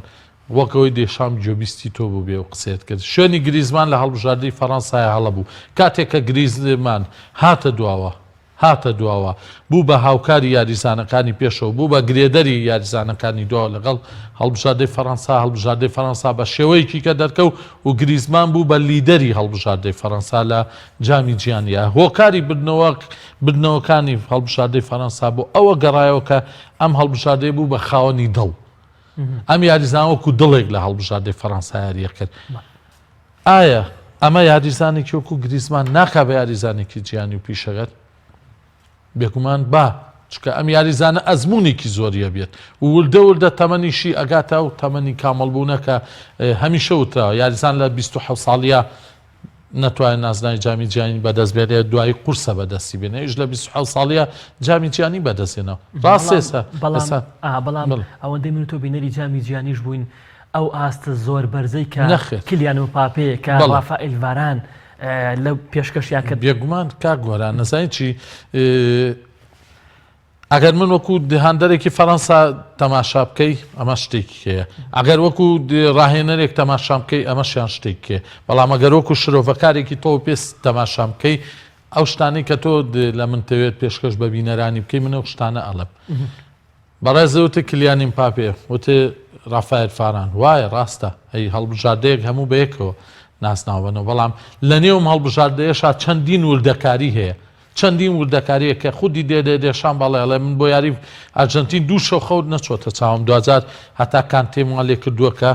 D: وەکەوەی دێشام جۆبیستی تۆ بوو بێ و قسێت کرد شوێنی گریزمان لە هەڵبژاردەی فەڕەنسایە هەڵە بوو کاتێک کە گریزمان هاتە دواوە بوو بە هاوکاری یاریزانەکانی پێشەوە بوو بە گرێدەری یاریزانەکانی دوا لەگەڵ هەڵبژاردەی فەڕەنسا بە شێوەیەکی کە دەرکەوت و گریزمان بوو بە لیدەری هەڵبژاردەی فەڕەنسا لە جامی جیانیە هۆکاری بردنەوەکانی هەڵبژاردەی فەڕەنسا بوو ئەوە گەڕایەوە کە ئەم هەڵبژاردەی بوو بە خاوەنی دڵ ئەم یاریزانوەکو دڵێک لە هەڵبژاردەی فەڕەنسا یاریە کرد ئایا ئەمە یاریزانێکی وەکو گریزمان ناکا بە یاریزانێکی جیانی و پیشەگەر بێگومان چکە ئەم یاریزانە ئەزمونێکی زۆریە بێت وردە تەمەنیشی ئەگاتە و تەمەنی کامەڵبوونەکە هەمیشە وتراوە یاریزان لە 27 ساڵیە نەتوانێت نازناوی جامی جیانی بەدەست بێنێ دوای قورسە بەدەستی بێنێ ئیش لە 27 ساڵیە جامی جیانی بەدەستێنەوە ڕاستێسە
A: بەڵام ئەوەندەی من تۆ بینەری جامی جیانیش بووین ئەو ئاستە زۆر بەرزەی کە کلیان مپاپێ کە ڕافائیل ڤاران لەو پێشکەشیان کرد
D: بێگومان کاک گۆران نەزانین چی ئەگەر من وەکو هاندەرێکی فەڕەنسا تەماشا بکەی ئەمە شتێکی هەیە ئەگەر وەکو ڕاهێنەرێک تەماشا بکەی ئەمەشیان شتێکی هەیە بەڵام ئەگەر وەکو شرۆڤەکارێکی تۆ پێ تەماشا بکەی ئەو شتانەی کە تۆ لە منتەوێت پێشکەش بە بینەرانی بکەی منە شتانە ئەڵم بەڕێزە وتە کلیانی مپاپێ وتە ڕافائیل ڤاران وایە ڕاستە ئەی هەڵبژاردەیەک هەموو بەیەکەوە ناسناوبنەوە بەڵام لە نێوم هەڵبژاردەیەشا چەندین وردەکاری هەیە چەندین وردەکاریە کە خودی دێشان باڵێڵێ من بۆ یاری ئەرجنتین دوو شەو خەوت نەچۆتە چاوم دوجار هەتا کانتێموان لێ کردووە کە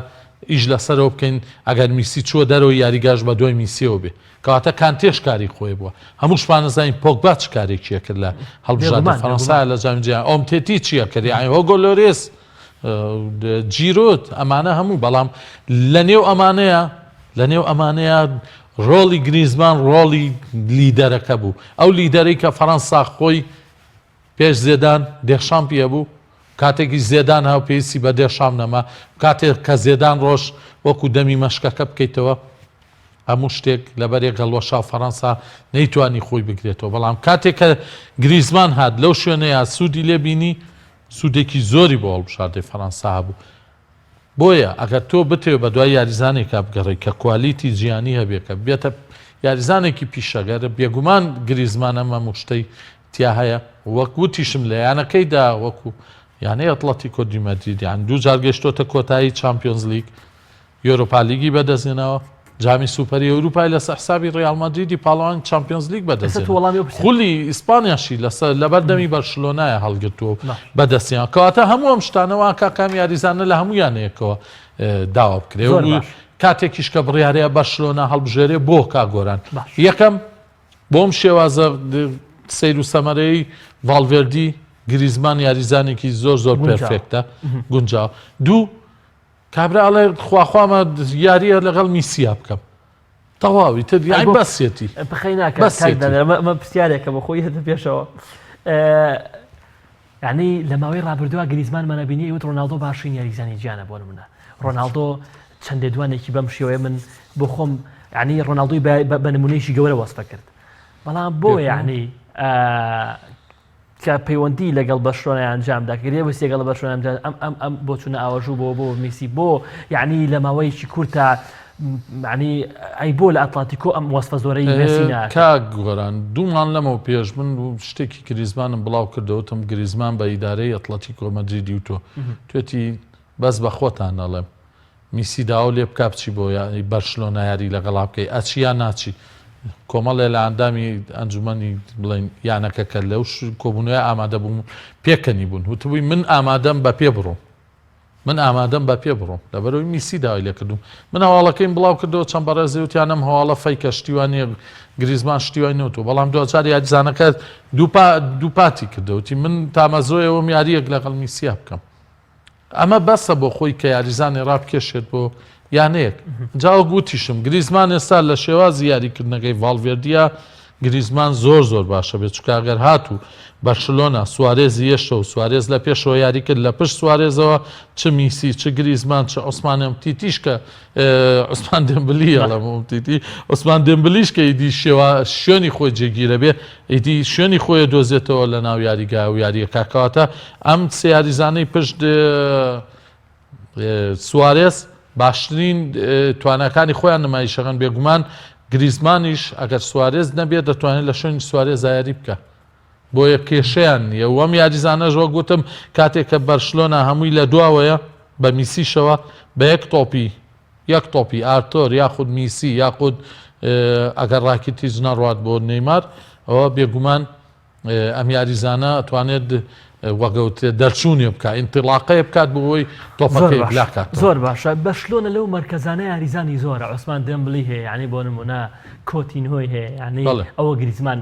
D: ئیش لەسەرەوە بکەین ئەگەر میسی چووە دەرەوە یاریگاش بە دوای میسیەوە بێ کەواتە کانتێش کاری خۆی بووە هەمووشمان نەزانین پۆگبا چ کارێکیە کرد لە هەڵبژاردەی فەڕەنسا لە جامی جیهانی ئۆمتێتی چییە کردی هۆگۆ لۆرێس جیرۆت ئەمانە هەموو بەڵام لە نێو ئەمانەیە ڕۆڵی گریزمان ڕۆڵی لیدەرەکە بوو ئەو لیدەرەی کە فەڕەنسا خۆی پێش زێدان دێشام پێ بوو کاتێکی زێدان هاو پێویستی بە دێشام نەما کاتێک کە زێدان ڕۆژ وەکو دەمی مەشکەکە بکەیتەوە هەموو شتێک لەبەرێک گەڵوەشا فەڕەنسا نەیتوانی خۆی بگرێتەوە بەڵام کاتێک کە گریزمان هات لەو شوێنەیە سوودی لێبینی سوودێکی زۆری بۆ هەڵبژاردەی فەڕەنسا هەبوو بۆیە ئەگەر تۆ بتێ بە دوای یاریزانێکا بگەڕی کە کوالیتی جیانی هەبێکە بێتە یاریزانێکی پیشەگەرە بێگومان گریزمان ئەمە موشتەی تیا هەیە وەکوتیشم لە یانەکەیدا وەکو یانەی ئەتڵەتیکۆ دی مەدرید یان دوو جار گەشتۆتە کۆتایی چامپیۆنز لیگ یۆرۆپا لیگی بەدەستێنەوە جامی سوپەری ئەوروپای لەسەر حسابی ڕیال مەدریدی پاڵەوان چامپیۆنز لیگ بەدەستێنەوە خولی ئیسپانیاشی لەبەر دەمی بەرشلۆنایە هەڵگرتووە بەدەستیان کەواتە هەموو ئەم شتانەوە کاکام یاریزانە لە هەموویانەیەکەوە داوا بکرێ کاتێکیش کە بڕیارەیە بەرشلۆنا هەڵبژێرێ بۆ کاگۆران یەکەم بۆم شێوازە سیر و سەمەرەی ڤالڤێردی گریزمان یاریزانێکی زۆر پێرفێکتە گونجاو دوو کابراڵێ خواخوامە یاریە لەگەڵ میسیا بکەم تەواوی تر بەسێتی
A: بخەی ناکەمە پرسیارێکە بە خۆی هەتە پێشەوە یعنی لە ماوەی ڕابردووە گریزمانمانە بینی وت ڕۆناڵدۆ باشترین یاریزانی گیانە بۆ منە ڕۆناڵدۆ چەندێ دوانێکی بەم شێوەیە من بۆ خۆم یعنی ڕۆناڵدۆی بە نمونەیەکی گەورە وەسفە کرد بەڵام بۆ یعنی کە پەیوەندی لەگەڵ بەشڕۆنە ئەنجامدا کردێ بەس لەگەڵ بەشڕۆنە ئەم بۆ چونە ئاوەژوو بۆ میسی بۆ یعنی لە ماوەیەکی کورتە یعنی ئەی بۆ لە ئەتڵاتیکۆ ئەم وەسفە زۆرەی مێسینە
D: کاک گۆران دوومان لەمەوە پێش من شتێکی گریزمانم بڵاو کردەوەتم گریزمان بە ئیدارەی ئەتڵەتیکۆ مەدریدی و تۆ توێتی بەس بە خۆتان نەڵێم میسی داوە لێ بکە بچی بۆ بەرشلۆنە یاری لەگەڵا بکەی ئەچی یا ناچی کۆمەڵێ لە ئەندامی ئەنجومەنی بڵێن یانەکە کە لەو کۆبوونەوە ئامادە بووم پێکەنی بوون وتبووی من ئامادەم بە پێ بڕۆم من ئامادەم بە پێ بڕۆم لەبەرەوەی میسی داوای لێ کردوم من هەواڵەکەیم بڵاو کردەوە چەند بەڕێزی وتیانم هەواڵە فەیکە شتیوانێ گریزمان شتیوای نەوتەوە بەڵام دوجار یاریزانەکە دووپاتی کردەوتی من تامەزۆیەوەم یاریەک لەگەڵ میسیا بکەم ئەمە بەسە بۆ خۆی کە یاریزانی ڕابکێشێت بۆ یانەیەک جاوە گوتیشم گریزمان ئێستا لە شێوازی یاریکردنەکەی ڤالڤێردیە گریزمان زۆر باشە بێت چکە ئەگەر هاتوو بەرشلۆنا سوارێزی یەشە و سوارێز لە پێشەوە یاری کرد لە پشت سوارێزەوە چ میسی چ گریزمان چ عوسمانم تیتیش کە عوسمان دێمبلی ئەڵەمتیتی عوسمان دێمبلیش کە ئیدی شوێنی خۆی جێگیرە بێ ئیدی شوێنی خۆی دۆزێتەوە لە ناو یاریگا و یاریەکە کەواتە ئەم سێ یاریزانەی پشت سوارێز باشترین توانەکانی خۆیان نمایشەکەن بێگومان گریزمانیش ئەگەر سوارێز نەبێت دەتوانێت لە شوێنی سوارێز یاری بکە بۆیە کێشەیان نیە وەم یاریزانەش وە گوتم کاتێک کە بەرشلۆنا هەمووی لە دواوەیە بە میسیشەوە بە یەک تۆپی ئارتۆر یاخود میسی یاخود ئەگەر ڕاکیتیج نەڕوات بۆ نەیمار ئەوە بێگومان ئەم یاریزانە ئەتوانێت وەگەوتێ دەرچوونێ بکە ئینتیڵاقەیە بکات بۆی تۆپەکەی بلاکات
A: زۆر باشە بەشلۆنە لەو مەرکەزانە یاریزانی زۆرە عوسمان دێمبلی هەیە ینی بۆ نمونە کۆتینهۆی هەیە ینی ئەوە گریزمان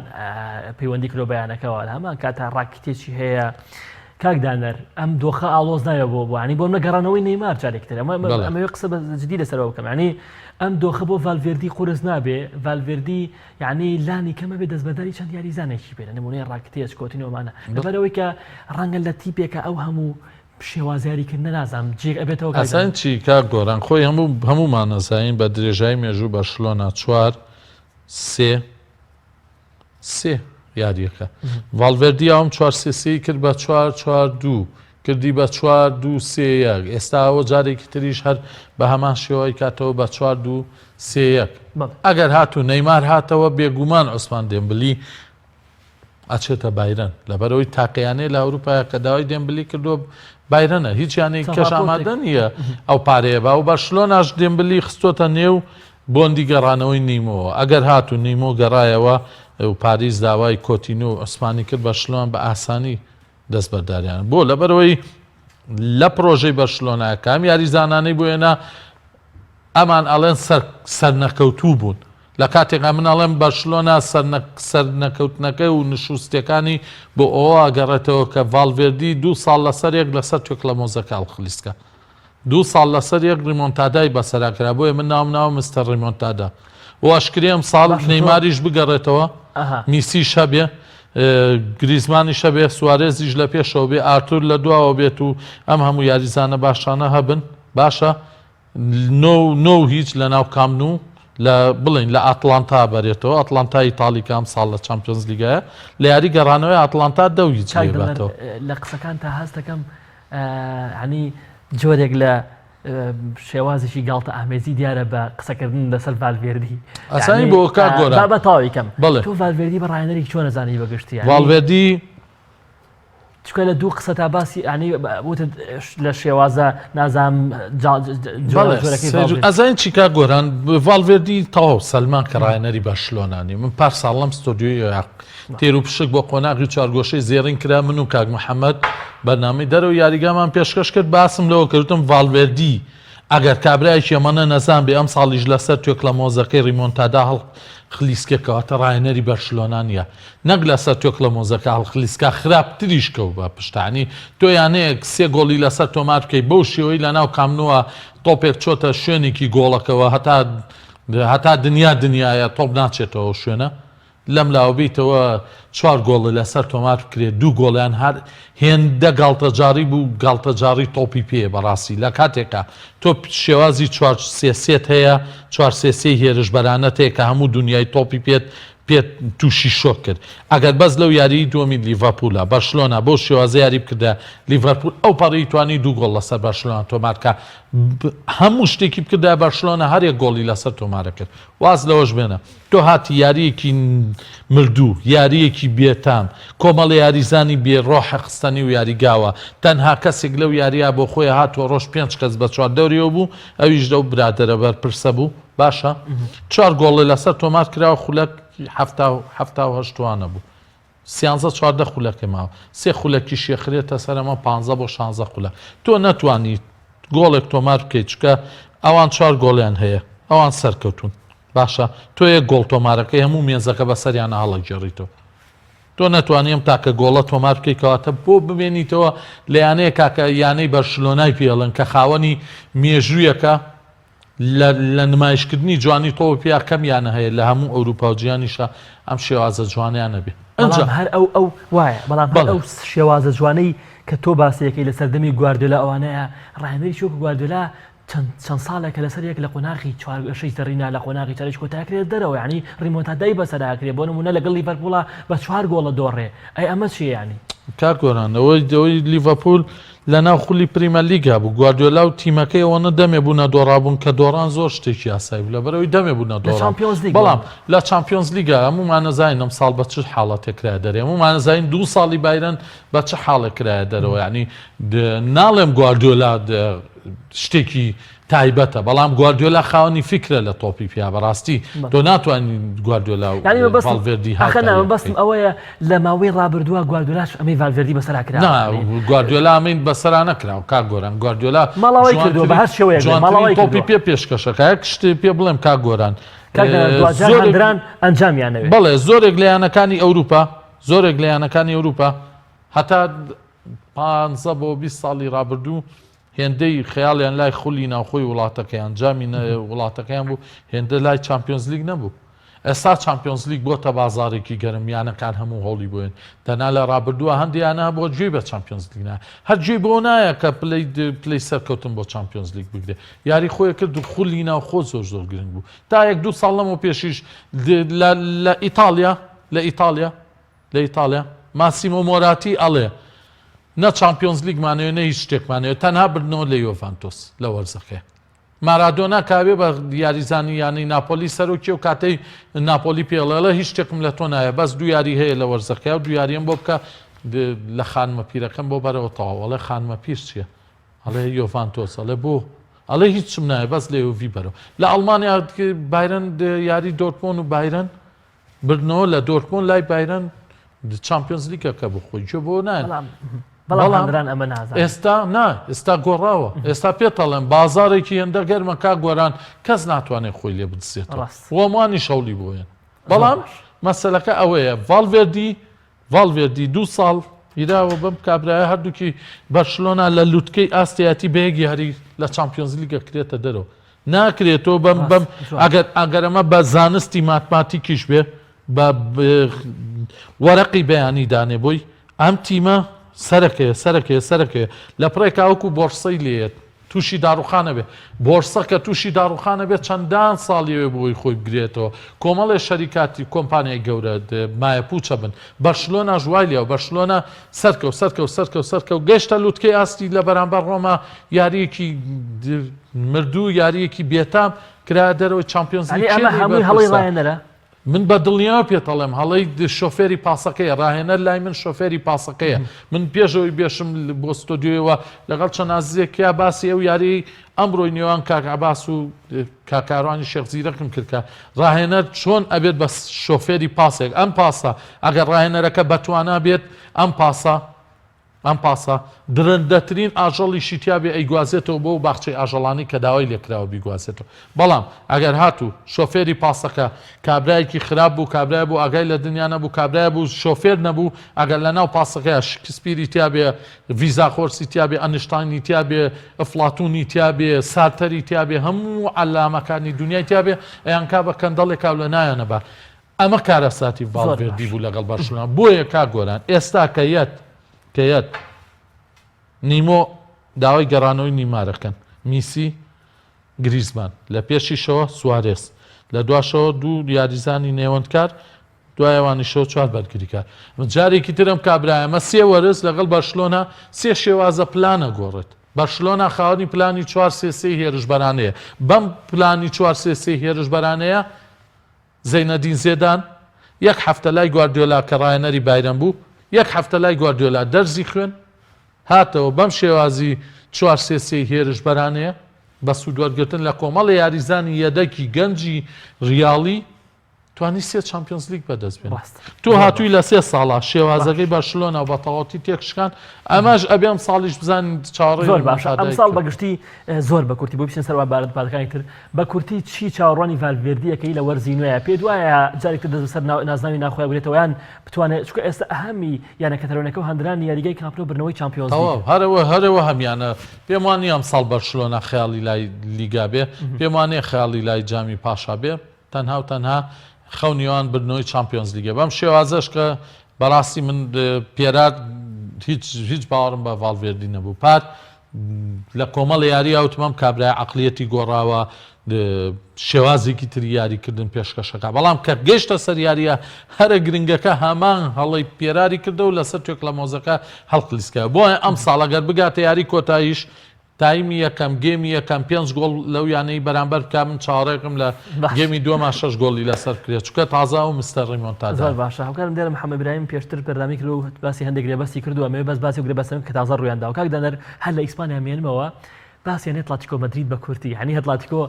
A: پەیوەندی کرۆ بەیانەکەەوە هەمان کاتە ڕاکتێکی هەیە کاکدانەر ئەم دۆخە ئاڵۆز نایە بۆ ینی بۆ نەگەڕانەوەی نەیمار جارێکتر ئەمە قسە بە جدی لەسەرەوە بکەم ینی ئەم دۆخە بۆ ڤالڤێردی قورس نابێ ڤالڤێردی یعنی لانی کەمە بێ دەستبەرداری چەند یاریزانێکی بێت نمونەی ڕاکتێج کۆتینۆمانە لەبەرەوەی کە ڕەنگە لە تیپێکە ئەو هەموو شێوازیاریکردن نازانم جێ ئەبێتەوە
D: ئەسان چی کاک گۆران خۆی هەموومان نەزانین بە درێژای مێژوو بەرشلۆنا 4-3 یاریەکە ڤالڤێردی ئەوم 4-3 کرد بە 4-4-2 کردی بە 4-2-3-1 ئێستا ئەوە جارێکی تریش هەر بە هەمان شێوەی کاتەوە بە 4-2-3-1 ئەگەر هاتوو نەیمار هاتەوە بێگومان عوسمان دێمبلی ئەچێتە بایرەن لەبەرەوەی تاقییانەی لە ئەوروپایە کە داوای دێمبلی کردو بایرەنە هیچ یانەی کەش ئامادە نییە ئەو پارەیە با و بەرشلۆناش دێمبلی خستۆتە نێو بۆندی گەڕانەوەی نیمەوە ئەگەر هاتوو نیمۆ گەڕایەوە و پاریس داوای کۆتینۆ و عوسمانی کرد بەرشلۆن بە ئاسانی دەست بەرداریان بۆ لەبەرەوەی لە پرۆژەی بەرشلۆنایە کام یاریزانانەی بۆێنا ئەمان ئەڵێن سەرنەکەوتوو بوون لە کاتێکا من ئەڵێم بەرشلۆنا سەرنەکەوتنەکە و نشوستەکانی بۆ ئەوە گەڕێتەوە کە ڤالڤێردی 2 ساڵ لەسەر یەک لەسەر توێک لە مۆزەکە هەڵخلیسکە 2 ساڵ لەسەر یەک ڕیمۆنتادای بەسەراکرا بۆیە من ناوم مستەر ڕیمۆنتادا واشکرێم ساڵ نەیماریش بگەڕێتەوە میسی شەبێ گریزمانی شەبێ سوارێزیش لە پێشەوە بێ ئارتور لە دواوە بێت و ئەم هەموو یاریزانە باشانە هەبن باشە نۆ هیچ لە ناو کامنوو لە بڵین لە ئەتلانتا بەرێتەوە ئەتلانتای ئیتالیکام ساڵ لە چەمپیۆنز لیگایە لە یاری گەڕانەوەی ئەتلانتا هیچ بێتەوە
A: لە قسەکان تا هەست دەکەم ینی جۆرێک لە شێوازێکی گاڵتە ئامێزی دیارە بە قسەکردن لەسەر ڤالڤێردی
D: ئەسانی بۆ کار گۆرە
A: بە تاویکەم
D: بڵێ
A: تۆ ڤالڤێردی بە ڕایەنەرێک چۆن نەزانی بەگشتی
D: ڤالڤێردی
A: چکە لە دوو قسە تا باسی ینی وتت لە شێوازە نازام
D: ئەزانین چیکا گۆران ڤالڤێردی تەواو سەلمان کە ڕایەنەری بەرشلۆنانی من پار ساڵم ستۆدیۆی تێر و پشک بۆ قۆناغی چوارگۆشەی زێڕین کرا من و کاک محەممەد بەرنامەی دەرەوە یاریگامان پێشکەش کرد باسم لەوە کردم ڤالڤێردی ئەگەر کابرایکی ئەمەنە نەزان بێ ئەم ساڵیش لەسەر توێک لە مۆزەکەی ڕیمۆنتادا خلیسکێکەوەتە ڕایەنەری بەرشلۆنانیە نەک لەسەر توێک لە مۆزەکە هەڵخلیسکە خراپتریش کەوت بە پشتانی تۆ یانەیەک 3 گۆڵی لەسەر تۆمار بکەی بەو شێوەی لە ناو کامنەوە تۆپێک چۆتە شوێنێکی گۆڵەکەەوە هەتا دنیایە تۆپ ناچێتەوە شوێنە لەم لاوەبیتەوە 4 گۆڵی لەسەر تۆمار بکرێت 2 گۆڵیان هەر هێندە گاڵتەجاری بوو گاڵتەجاری تۆپی پێ بەڕاستی لە کاتێکە تۆ شێوازی 4-3 هەیە 4-3 هێرش بەرانەت هەیە کە هەموو دنیای تۆپی پێت تووشی شۆک کرد ئەگەر بەس لەو یاری دووەمی لیڤەرپوولە بەرشلۆنا بۆ شێوازە یاری بکردە لیڤەرپوول ئەو پەڕی توانی 2 گۆڵ لەسەر بەرشلۆنا تۆمارکە هەموو شتێکی بکردا بەرشلۆنا هەر یەک گۆڵی لەسەر تۆمارە کرد واز لەوەش بێنە تۆ هاتی یاریەکی مردوو یاریەکی بێتام کۆمەڵی یاریزانی بێڕۆحە خستنی و یاریگاوە تەنها کەسێک لەو یاریە بۆ خۆی هاتووە ڕۆژ 5 کەس بە 4 دەوریەوە بوو ئەویش لەو برادەرە بەرپرسە بوو باشە 4 گۆڵی لەسەر تۆمار کراوە خولەک 1970 بوو 13 خولەکە ماوە 3 خولەکی شێخرێتە سەرەمە 15 بۆ 16 خولە تۆ نەتوانیت گۆڵێک تۆمار بکەیت چکە ئەوان 4 گۆڵیان هەیە ئەوان سەرکەوتون باشە تۆ یە گۆڵ تۆمارەکەی هەموو مێنزەکە بە سەریانە هەڵەگێڕیتەوە تۆ نەتوانیم تاکە گۆڵە تۆمار بکەیتەوەتە بۆ ببێنیتەوە لە یانەیە کاکە یانەی بەرشلۆنای پێڵن کە خاوەنی مێژوویەکە لە نمایشکردنی جوانی تۆ پیا کەم یانە هەیە لە هەموو ئەوروپا و جیانیشە ئەم شێوازە جوانیانە بێ
A: هەر ئەو وایە بەڵام ئەو شێوازە جوانەی کە تۆ باسیەکەی لە سەردەمی گواردیۆلا ئەوانەیە ڕایمەری چۆک گواردیۆلا چەند ساڵێکە لەسەر یەک لە قۆناغی 4 زەڕینا لە قۆناغی چارەش کۆتاکرێت دەرەوە ینی ڕیمۆنتادای بەسەراکرێت بۆ نمونە لەگەڵ لیڤەرپوڵە بە 4 گۆڵە دۆڕێ ئەی ئەمە چی ینی
D: کار گۆران ئەوەی لیڤەرپوڵ لە ناو خولی پریمە لیگا بوو گواردیۆلا و تیمەکەی ئەوەنە دەمێ بوونە دۆڕابوون کە دۆڕان زۆر شتێکی یاسایی بوو لەبەرەوەی دەمێ بوونە دۆڕان بەڵام لە چامپیۆنز لیگا هەموومانەزانین ئەم ساڵ بە چ حاڵەتێکرا دەرێ هەموومانەزانین 2 ساڵی بایرن بە چه حاڵێکرایە دەرەوە ینی ناڵێم گواردیۆلا شتێکی تایبەتە بەڵام گواردیۆلا خاوەنی فکرە لە تۆپی پیا بەڕاستی تۆ ناتوانین گواردیۆلا و ڤالڤێردی
A: بەستم ئەوەیە لە ماوەی ڕابردووە گواردیۆلاش ئەمەی ڤالڤێردی بەسەراکرا
D: گواردیۆلا ئەمەین بەسەرا نەکراوە کاک گۆران گواردیۆلا
A: ماڵەوەی کردووە بە هەر شێوەیەک ماڵەوەی
D: تۆپی پێ پێشکەشەکە یەک شتێ پێ بڵێم کاک گۆران
A: زۆران ئەنجامیانەوێت
D: بەڵێ زۆرێک لە یانەکانی ئەوروپا زۆرێک لە یانەکانی ئەوروپا هەتا 15 بۆ 20 ساڵی ڕابردوو هێندەی خەیاڵیان لای خولی ناوخۆی وڵاتەکەیان جامی وڵاتەکەیان بوو هێندە لای چامپیۆنز لیگ نەبوو ئێستا چامپیۆنز لیگ بۆتە بازارێکی گەرم یانەکان هەموو هەوڵی بووێن تەنها لە ڕابردووە هەندیانە بۆ گوێ بە چامپیۆنز لیگ نایە هەرگوێ بۆ نایە کە پلەی سەرکەوتن بۆ چامپیۆنز لیگ بگرێ یاری خۆی کرد و خولی ناوخۆ زۆر گرنگ بوو تا 1-2 ساڵ لەمەوە پێشیش لە ئیتالیا ماسیمۆ مۆراتی ئەڵێ نە چامپیۆنز لیگمانەوە نە هیچ شتێکمانەوە تەنها بردنەوە لە یۆڤانتۆس لە وەرزەکەی مارادۆنا کاوێ بە یاریزانی یانی ناپۆلی سەرۆکی و کاتەی ناپۆلی پێڵێڵە هیچ شتێکم لە تۆ نایە بەس 2 یاری هەیە لە وەرزەکەی و 2 یاریەم بۆ بکە لە خانمە پیرەکەم بۆ بەرەوە تەواوەڵێ خانمە پیر چییە ئەڵێ یۆڤانتۆس ئەڵێ بۆ ئەڵێ هیچم نایە بەس لە یۆڤی بەرەوە لە ئەڵمانیا بایرن یاری دۆرتمۆن و بایرن بردنەوە لە دۆرتمۆن لای بایرن چامپیۆنز لیگەکە بخۆی جێ بۆ نایە ئێستا گۆڕاوە ئێستا پێتەڵێن بازارێکی هێندە گەرمە کا گۆران کەس ناتوانێت خۆی لێ بدسێتەوە وەمانی شەولی بۆیان بەڵام مەسەلەکە ئەوەیە ڤالڤێردی 2 ساڵ هیراوە بەم کابرایە هەردووکی بەرشلۆنا لە لووتکەی ئاستیاتی بەیەکی هەری لە چامپیۆنز لیگە کرێتە دەرەوە ناکرێتەوە بەم ئەگەرەمە بە زانستی ماتماتیکیش بێ بە وەرەقی بەیانی دانێ بۆی ئەم تیمە سەرەکەیە لە پڕێکاوەکو بۆرسەی لێت تووشی داڕوخانە بێ بۆرسە کە تووشی داڕوخانە بێت چەندان ساڵیوێ بۆی خۆی بگرێتەوە کۆمەڵێ شەریکاتی کۆمپانیای گەورە مایە پوچە بن بەرشلۆنا ژوایلیە و بەرشلۆنا سەرکەوت گەشتە لووتکەی ئاستی لە بەرامبەر ڕۆما یاریەکی مردوو یاریەکی بێتام کرا دەرەوە چامپیۆنز لیگ
A: هەمووی هەڵی ڕایەنەرە
D: من بە دڵنیاوە پێتەڵێم هەڵەی شۆفێری پاسەکەیە ڕاهێنەر لای من شۆفێری پاسەکەیە من پێشەوەی بێشم بۆ ستۆدیۆیەوە لەگەڵ چەند ئازیزێکیا باسی ئەو یاری ئەمڕۆی نێوان کاک عەباس و کاکاروانی شێخ زیرەکم کردکە ڕاهێنەر چۆن ئەبێت بە شۆفێری پاسێک ئەم پاسە ئەگەر ڕاهێنەرەکە بەتوانە بێت ئەم پاسە درەندەترین ئاژەڵی شیتیابێ ئەیگوازێتەوە بۆ باخچەی ئاژەڵانی کە داوای لێکراوە بیگوازێتەوە بەڵام ئەگەر هاتوو شۆفێری پاسەکە کابرایەکی خراپ بوو کابرای بوو ئاگای لە دنیا نەبوو کابرای بوو شۆفێر نەبوو ئەگەر لە ناو پاسەکەی شکسپیری تیابێ ڤیزاخۆرسی تیابێ ئەنیشتاینی تیابێ ئەفلاتونی تیابێ سارتەری تیابێ هەموو عەلامەکانی دنیای تیابێ ئەیان کا بە کەندەڵێکا لە نایەنە بە ئەمە کارەساتی ڤالڤێردی بوو لەگەڵ بەرشلۆنا بۆیە کا گۆران ئێستا کەیەت نیمۆ داوای گەڕانەوەی نیمارەکەن میسی گریزمان لە پێشیشەوە سوارێس لە دواشەوە 2 یاریزانی نێوەندکار دوایەوانیشەوە 4 بەرگریکار جارێکی ترم کابرایە ئەمە 3 وەرز لەگەڵ بەرشلۆنا 3 شێوازە پلانە گۆڕێت بەرشلۆنا خاوەنی پلانی 4-3-3 هێرشبەرانەیە بەم پلانی 4-3-3 هێرشبەرانەیە زەینەدین زێدان 1 هەفتە لای گواردیۆلا کە ڕاهێنەری بایرەن بوو 1 هەفتە لای گواردیۆلا دەرزی خوێن هاتەوە بەم شێوازی 4-3-3 هێرشبەرانەیە بە سوودوەرگرتن لە کۆمەڵی یاریزانی یەدەکی گەنجی ریاڵی توانی سێ چامپیۆنز لیگ بەدەست بێن. تۆ هاتووی لە 3 ساڵە شێوازەکەی بارسلۆنا بە تەواوەتی تێکشکان ئەماش ئەبێ ئەم ساڵیش بزانین چاڕێ
A: زۆر باشە ئەم ساڵ بەگشتی زۆر بە کورتی بۆ بچین سەر بارەت پادەکانی تر بە کورتی چی چاوەڕوانی ڤالڤێردیەکەی لە وەرزی نوێیە پێ دوایە جارێک تر دەست بەسەر نازناوی ناخۆی بێتەوە یان بتوانێت چونکە ئێستا ئەهەمی یانە کەتەرۆنەکە و هەندرانی یاریگای کاپنەوە برنەوەی چامپیۆنز لیگ
D: هەرەوە هەمیانە پێم وانە ئەم ساڵ بەرشلۆنا خەیاڵی لای لیگا بێ پێم وانەیە خەیاڵی لای جامی پاشا بێ تەنها و تەنها خەونیوان بردنەوەی چامپیۆنز لیگە بەم شێوازەش کە بەڕاستی من پێرات هیچ باوەڕم بە ڤالڤێردی نەبوو پات لە کۆمەڵ یاری ئەوتمەم کابرای عەقلیەتی گۆڕاوە شێوازێکی تری یاریکردن پێشکەشەکە بەڵام کە گەیشتە سەر یاریە هەرە گرنگەکە هەمان هەڵی پێراری کردە و لەسەر توێک لە مۆزەکە هەڵقلیسکە بۆیە ئەم ساڵەگەر بگاتە یاری کۆتاییش تایمی یەکەم گێمی یەکەم 5 گۆڵ لەو یانەی بەرامبەر بکە من چاڕێکم لە گێمی دووەما 6 گۆڵی لەسەر کرێت چکە تازا و مستەر ڕیمۆنتادا
A: زۆر باشە هەوکارم دێرە محەممەد ئیبراهیم پێشتر پەردامی کرد و باسی هەندێک گرێبەستی کردو ئەمێ بەس باسی گرێبەستن کە تازە ڕوویاندا و کاک دەنەر هەر لە ئیسپانیا مێنمەوە باسییان ئەتلتیکۆ مەدرید بە کورتی هەنی ئەتلتیکۆ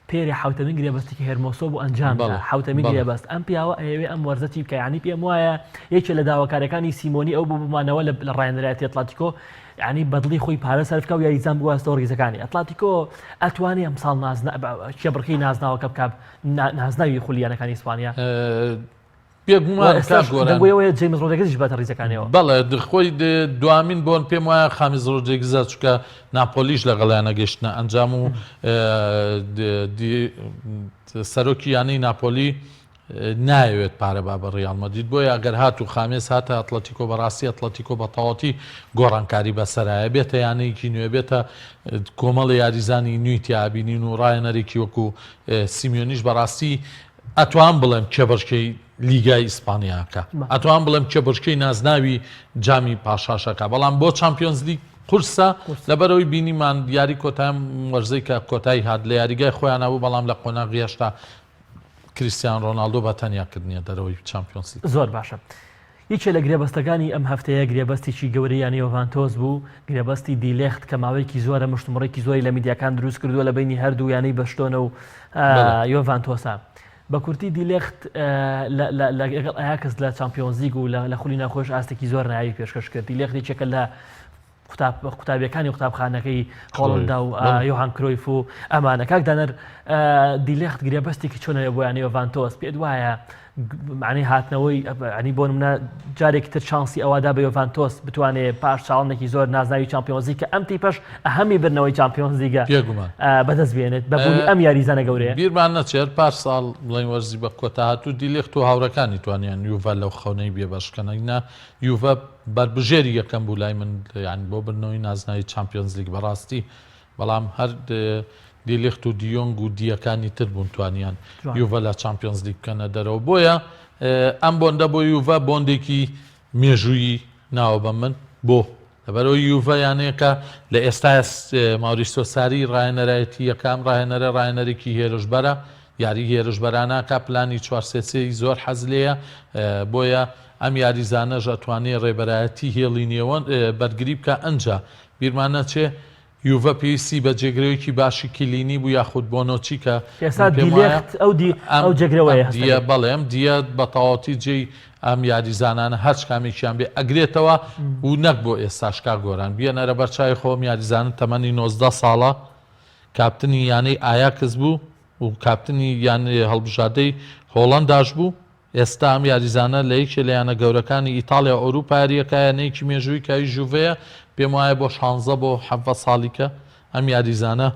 A: پێری حوتەمین گرێبەستێکی هێرمۆسۆ بۆ ئەنجام حوتەمین گرێبەست ئەم پیاوە ئەوێ ئەم وەرزەتی بکە یعنی پێم وایە یەکێ لە داواکارەکانی سیمۆنی ئەو بۆ بمانەوە لە ڕایەنەرایەتی ئەتلتیکۆ یعنی بەدڵی خۆی پارە سەرفکە و یاریزان بوەستەوە ڕیزەکانی ئەتلتیکۆ ئەتوانێت ئەم ساڵ کێبڕکەی نازناوەکە بکات نازناوی خولیانەکانی ئیسپانیا
D: پێگومانەوەی
A: جیمز ڕۆدریگز بەتە ڕیزەکانیەوە
D: بەڵێ خۆی دوامین بۆن پێم وایە خامیز ڕۆدریگزە چکە ناپۆلیش لە گەڵیانە گەشتنە ئەنجام و سەرۆکی یانەی ناپۆلی نایەوێت پارە با بە ڕیال مەدرید بۆیە ئەگەر هات و خامێز هاتە ئەتلتیکۆ بەڕاستی ئەتلتیکۆ بە تەواوەتی گۆڕانکاری بەسەرایە بێتە یانەیەکی نوێ بێتە کۆمەڵی یاریزانی نوێی تیابینین و ڕایەنەرێکی وەکو سیمیۆنیش بەڕاستی ئەتوان بڵێم کێبڕکەی لیگای ئیسپانیاکە ئەتوان بڵێم کێبڕکەی نازناوی جامی پاشاشەکە بەڵام بۆ چامپیۆنز لیگ قورسە لەبەرەوەی بینیمان یاری کۆتاییم وەرزەی کە کۆتایی هات لە یاریگای خۆیانەوە بەڵام لە قۆناغی هێشتا کریستیان ڕۆناڵدۆ بە تەنیاکردنیە دەرەوەی چامپیۆنز لیگ
A: زۆر باشە یەکێ لە گرێبەستەکانی ئەم هەفتەیە گرێبەستێکی گەورەی یانی یۆڤانتۆس بوو گرێبەستی دیلێخت کە ماوەیەکی زۆرە مشتمڕێکی زۆری لە میدیاکان دروست کردووە لە بینی هەردوو یانەی بەشتۆنە و یۆڤانتۆسە بە کورتی دیلێخت لەگەڵ ئاکس لە چامپیۆنز لیگ و لە خولی ناخۆش ئاستێکی زۆر ناوی پێشکەش کرد دیلێخت یەکێکە لە قوتابیەکانی قوتابخانەکەی هۆڵندا و یۆهان کرۆیف و ئەمانە کاک دەنەر دیلێخت گرێبەستێکی چۆنە بۆ یانی یۆڤانتۆس پێت وایە معنی هاتنەوەی ینی بۆ نمونە جارێکی تر شانسی ئەوادا بە یۆڤانتۆس بتوانێت پاش چاڵنێکی زۆر نازناوی چامپیۆنز لیگ کە ئەم تیپەش ئەهەمی برنەوەی چامپیۆنز لیگە بەدەست بێنێت بەبوونی ئەم یاریزانە گەورەیە
D: بیرمان نەچێت پاش ساڵ بڵین وەرزی بە کۆتا هاتوو دیلێخت و هاوڕەکانی توانیان یوڤە لەو خەونەی بێبەشکەنەینا یوڤە بربژێری یەکەم بوو لای من یعنی بۆ برنەوەی نازناوی چامپیۆنز لیگ بەڕاستی بەڵام هەر دیلێخت و دیۆنگ و دیەکانی تر بوون توانیان یوڤە لە چامپیۆنز لیگ بکەنە دەرەوە بۆیە ئەم بۆندە بۆ یوڤە بۆندێکی مێژووی ناوە بە من بۆ لەبەرەوەی یوڤە یانەیەکە لە ئێستا ماوریسیۆ ساری ڕایەنەرایەتی یەکەم ڕایەنەرێکی هێرشبەرە یاری هێرشبەرانە کا پلانی 4 زۆر حەز لێیە بۆیە ئەم یاریزانەش ئەتوانێت ڕێبەرایەتی هێڵی نێوەن بەرگری بکە ئەنجا بیرمان نەچێ یوڤە پێویستی بە جێگرەوەیکی باشی کلینی بوو یاخود بۆنۆچی کە
A: ئەو جێگرەوەیە
D: دیە بەڵێم دیە بە تەواوەتی جێی ئەم یاریزانانە هەرچ کامێکیان بێ ئەگرێتەوە و نەک بۆ ئێستاشکا گۆران بیەنەرە بەرچای خۆم یاریزانە تەمەنی 19 ساڵە کاپتنی یانەی ئایاکس بوو و کاپتنی یان هەڵبژاردەی هۆڵەنداش بوو ئێستا ئەم یاریزانە لە یەکێ لە یانە گەورەکانی ئیتالیا ئەوروپا یاریەکە یانەیەکی مێژووی کاوی ژوڤەیە پێم وایە بۆ 16 بۆ 7 ساڵیکە ئەم یاریزانە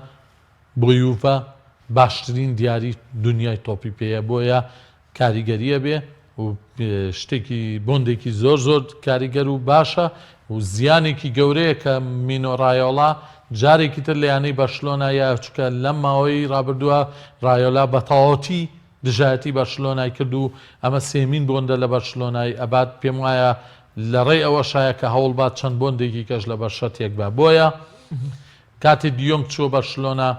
D: بۆ یوڤە باشترین دیاری دنیای تۆپی پێیە بۆیە کاریگەریە بێ و شتێکی بۆندێکی زۆر کاریگەر و باشە و زیانێکی گەورەیە کە مینۆ ڕایۆڵا جارێکی تر لە یانەی بەرشلۆنا یا چکە لەم ماوەی ڕابردووە ڕایۆلا بە تەواوەتی دژایەتی بەرشلۆنای کرد و ئەمە سێمین بۆندە لە بەرشلۆنای ئەبات پێم وایە لە ڕێی ئەوە شایە کە هەوڵ بات چەند بۆندێکی کەش لە بەرشەتێک بە بۆیە کاتی دیۆنگ چوە بەرشلۆنا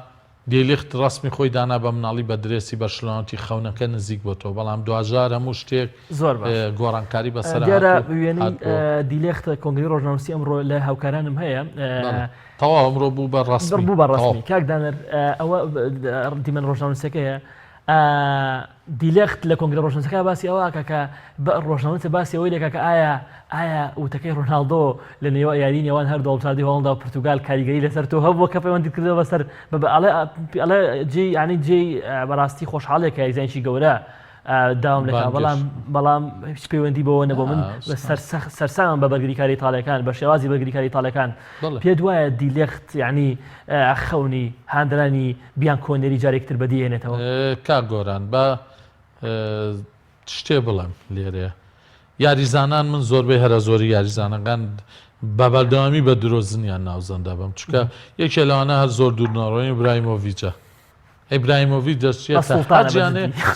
D: دیلیخت ڕسمی خۆی دانا بە مناڵی بە درێسی بەرشلۆنەتی خەونەکە نزیک بۆ تۆ بەڵام دوجار هەموو شتێک
A: زۆر
D: گۆڕانکاری بەسەر
A: دیارە دیلێخت کۆنگری ڕۆژناموسی ئەمڕۆ لە هاوکارانم هەیە
D: تەواو ئەمڕۆ بوو بە ڕسمی
A: بوو بە ڕسمی کاک دانەر ئەوە دیمەن ڕۆژناموسەکەیە دیلێخت لە کۆنگرە ڕۆژناموسەکە باسی ئەوە کە ڕۆژناموسە باسی ئەوەی لێکە کە ئایا وتەکەی ڕۆناڵدۆ لە نێوە یاری نێوان هەر دەوڵەتی هۆڵندا و پرتوگال کاریگەری لەسەر تۆ هەبووە کە پەیوەندی کردەوە بەسەر ئەڵێ ینی جێی بەڕاستی خۆشحاڵێکە یزانشی گەورە داوام لەکە بەڵام هیچ پەیوەندی بەوە نەبوو من سەرسام بە بەرگریکاری ئیتاڵیەکان بە شێوازی بەرگریکاری ئیتاڵیەکان پێت وایە دیلێخت یعنی خەونی هاندرانی بیان کۆنێری جارێکتر بەدیهێنێتەوە
D: کاک گۆران بە شتێ بڵێم لێرەیە یاریزانان من زۆربەی هەرە زۆری یاریزانەکان بە بەردەوامی بە درۆزنیان ناوزەندا بم چونکە یەکێ لەوانە هەر زۆر دوورنەڕۆی ئیبراهیمۆڤیچە ئیبراهیمۆڤیچ دەچێتە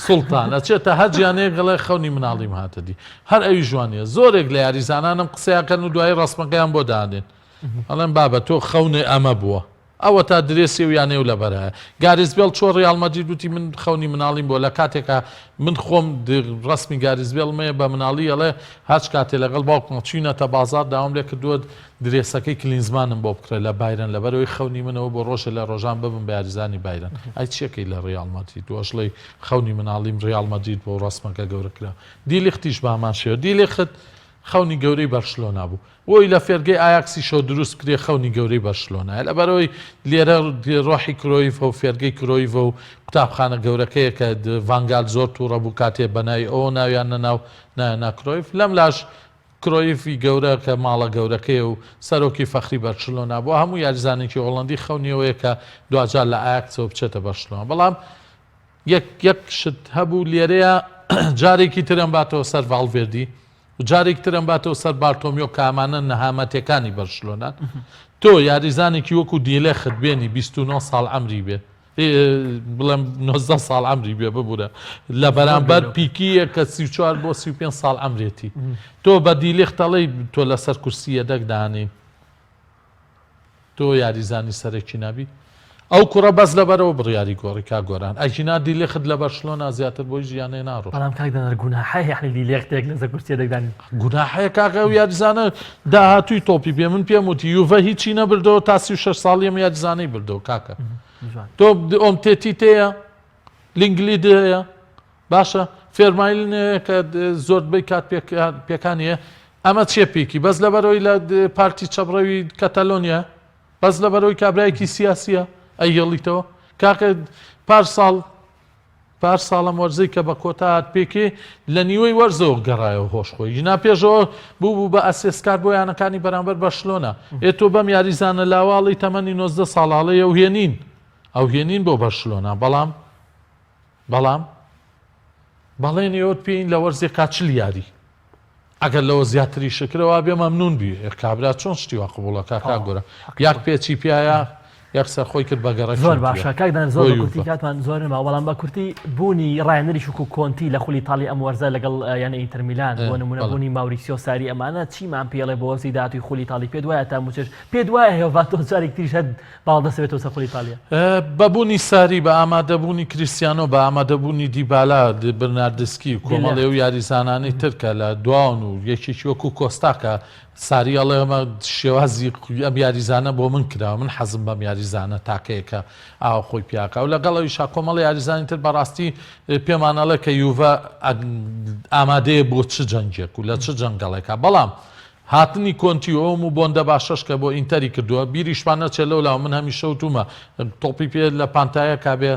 D: سوڵتان ئەچێتە هەر گیانەیە گەڵێ خەونی مناڵیم هاتەدی هەر ئەوی جوانیە زۆرێک لە یاریزانانم قسەیەکەن و دوای ڕسمەکەیان بۆ دادێن ئەڵێن بابە تۆ خەونێ ئەمە بووە ئەوە تا درێسی و یانێ و لەبەرایە گاریزبێڵ چۆ ڕیال مەدرید وتی من خەونی مناڵیم بۆ لە کاتێکە من خۆم ڕسمی گاریزبێڵمەیە بە مناڵی ئەڵێ هەچ کاتێ لەگەڵ باوکم چوینەتە بازار داوام لێ کردووە درێسەکەی کلینزمانم بۆ بکرێت لە بایرن لەبەرەوەی خەونی منەوە بۆ ڕۆژە لە ڕۆژان ببم بە یاریزانی بایرن ئەی چیەکەی لە ڕیال مەدرید دۆژڵی خەونی مناڵیم ڕیال مەدرید بۆ ڕسمەکە گەورەکرا دیلیختیش بامان شێوە دیلیخت خەونی گەورەی بەرشلۆنا بوو وی لە فێرگەی ئایاکسی شۆ دروست کرێ خەونی گەورەی بەرشلۆنایە لەبەرەوەی لێرە ڕۆحی کرۆیف و فێرگەی کرۆیڤ و قوتابخانە گەورەکەیە کە ڤانگال زۆر تووڕە بوو کاتێ بەنای ئەوە ناویان نەناو ناکرۆیف لەم لاش کرۆیفی گەورە کە ماڵە گەورەکەی و سەرۆکی فەخری بەرشلۆنا بۆ هەموو یاریزانێکی هۆڵەندی خەونیەوەیە کە دوجار لە ئایاکسەوە بچێتە بەرشلۆنا بەڵام یەک شت هەبوو لێرەیە جارێکی ترم باتەوە سەر ڤالڤێردی جارێک ترم باتەوە سەر بارتۆمیۆ کامانە نەهامەتەکانی بەرشلۆنان تۆ یاریزانێکی وەکو دیلێخت بێنی 29 ساڵ ئەمری بێ بڵێم 19 ساڵ ئەمری بێ ببوورە لە بەرامبەر پیکیە کە 34 بۆ 35 ساڵ ئەمرێتی تۆ بە دیلێختەڵی تۆ لەسەر کورسیە دەکدانێ تۆ یاریزانی سەرێکی نابی ئەو کوڕە بەس لەبەرەوە بڕیاری گۆڕی کا گۆران ئەژینا دیلێخت لە بەرشلۆنا زیاتر بۆی ژیانێ ناڕۆ
A: بەڵام کاک دانەر گوناحای یعنی دیلێختێک لەسەر کورسیە دەکدانی
D: گوناحەیە کاکە و یاریزانە داهاتووی تۆپی بێ من پێم وتی یوڤە هیچی نەبردەوە تا 36 ساڵیم یاریزانەی بردەوە کاکە تۆ ئۆم تێتی تەیە لینگلید هەیە باشە فێرمایلنەیە کە زۆربەی کات پێکانیە ئەمە چێپێکی بەس لەبەرەوەی لە پارتی چەبڕەوی کەتەلۆنیا بەس لەبەرەوەی کابرایەکی سیاسیە ئەیهێڵیتەوە کاکە پار ساڵم وەرزەی کە بە کۆتات پێکێ لە نیوەی وەرزەوە گەڕایەوە هۆش خۆی ژنا پێشەوە بوو بە ئەسێسکار بۆ یانەکانی بەرامبەر بەرشلۆنا ئێتۆ بەم یاریزانە لاواڵی تەمەنی 19 ساڵاڵەیە ئەو هێنین بۆ بەرشلۆنا بەڵام بەڵێن ئێوە پێین لە وەرزێک کاچل یاری ئەگەر لەوە زیاتری شکرەوە بێ مەمنون بی کابرا چۆن شتی وا قبوڵەکە کا گۆرە یاک پێچی پیایە یەک سەرخۆی کرد بەگەڕی
A: زۆر باشە کاکدان زۆر کورتی کاتمان زۆر بەڵام بە کورتی بوونی ڕایەنەری شوک و کۆنتی لە خولی تاڵی ئەم وەرزە لەگەڵ یانە ئینتەرمیلان بۆ نمونە بوونی ماوریسیۆ ساری ئەمانە چیمان پێڵێ بۆ وەرزی داهاتووی خولی تاڵی پێت وایە تا موچێش پێت وایە هێواتۆ جارێک تریش هەر باڵدەسەوێتەوە سەر خولی تاڵیە
D: بەبوونی ساری بە ئامادەبوونی کریستیانۆ بە ئەمادەبوونی دیبالا برناردسکی و کۆمەڵێ و یاریزانانی ترکە لە دواون و یەکێکی وەکو کۆستاکە ساری ئەڵێ ئەمە شێوازی ئەم یاریزانە بۆ من کراوە من حەزم بەم یاریزانە تاکەیەکە ئاوا خۆی پیاکە و لەگەڵەوەی شاکۆمەڵی یاریزانی تر بەڕاستی پێمانەڵێ کە یوڤە ئامادەیە بۆ چ جەنگێک و لە چ جەنگەڵێکە بەڵام هاتنی کۆنتی ئەوم و بۆندە باشەش کە بۆ ئینتەری کردووە بیریشمانە چێلەو لاو من هەمیشە وتومە تۆپی پێ لە پانتایە کابێ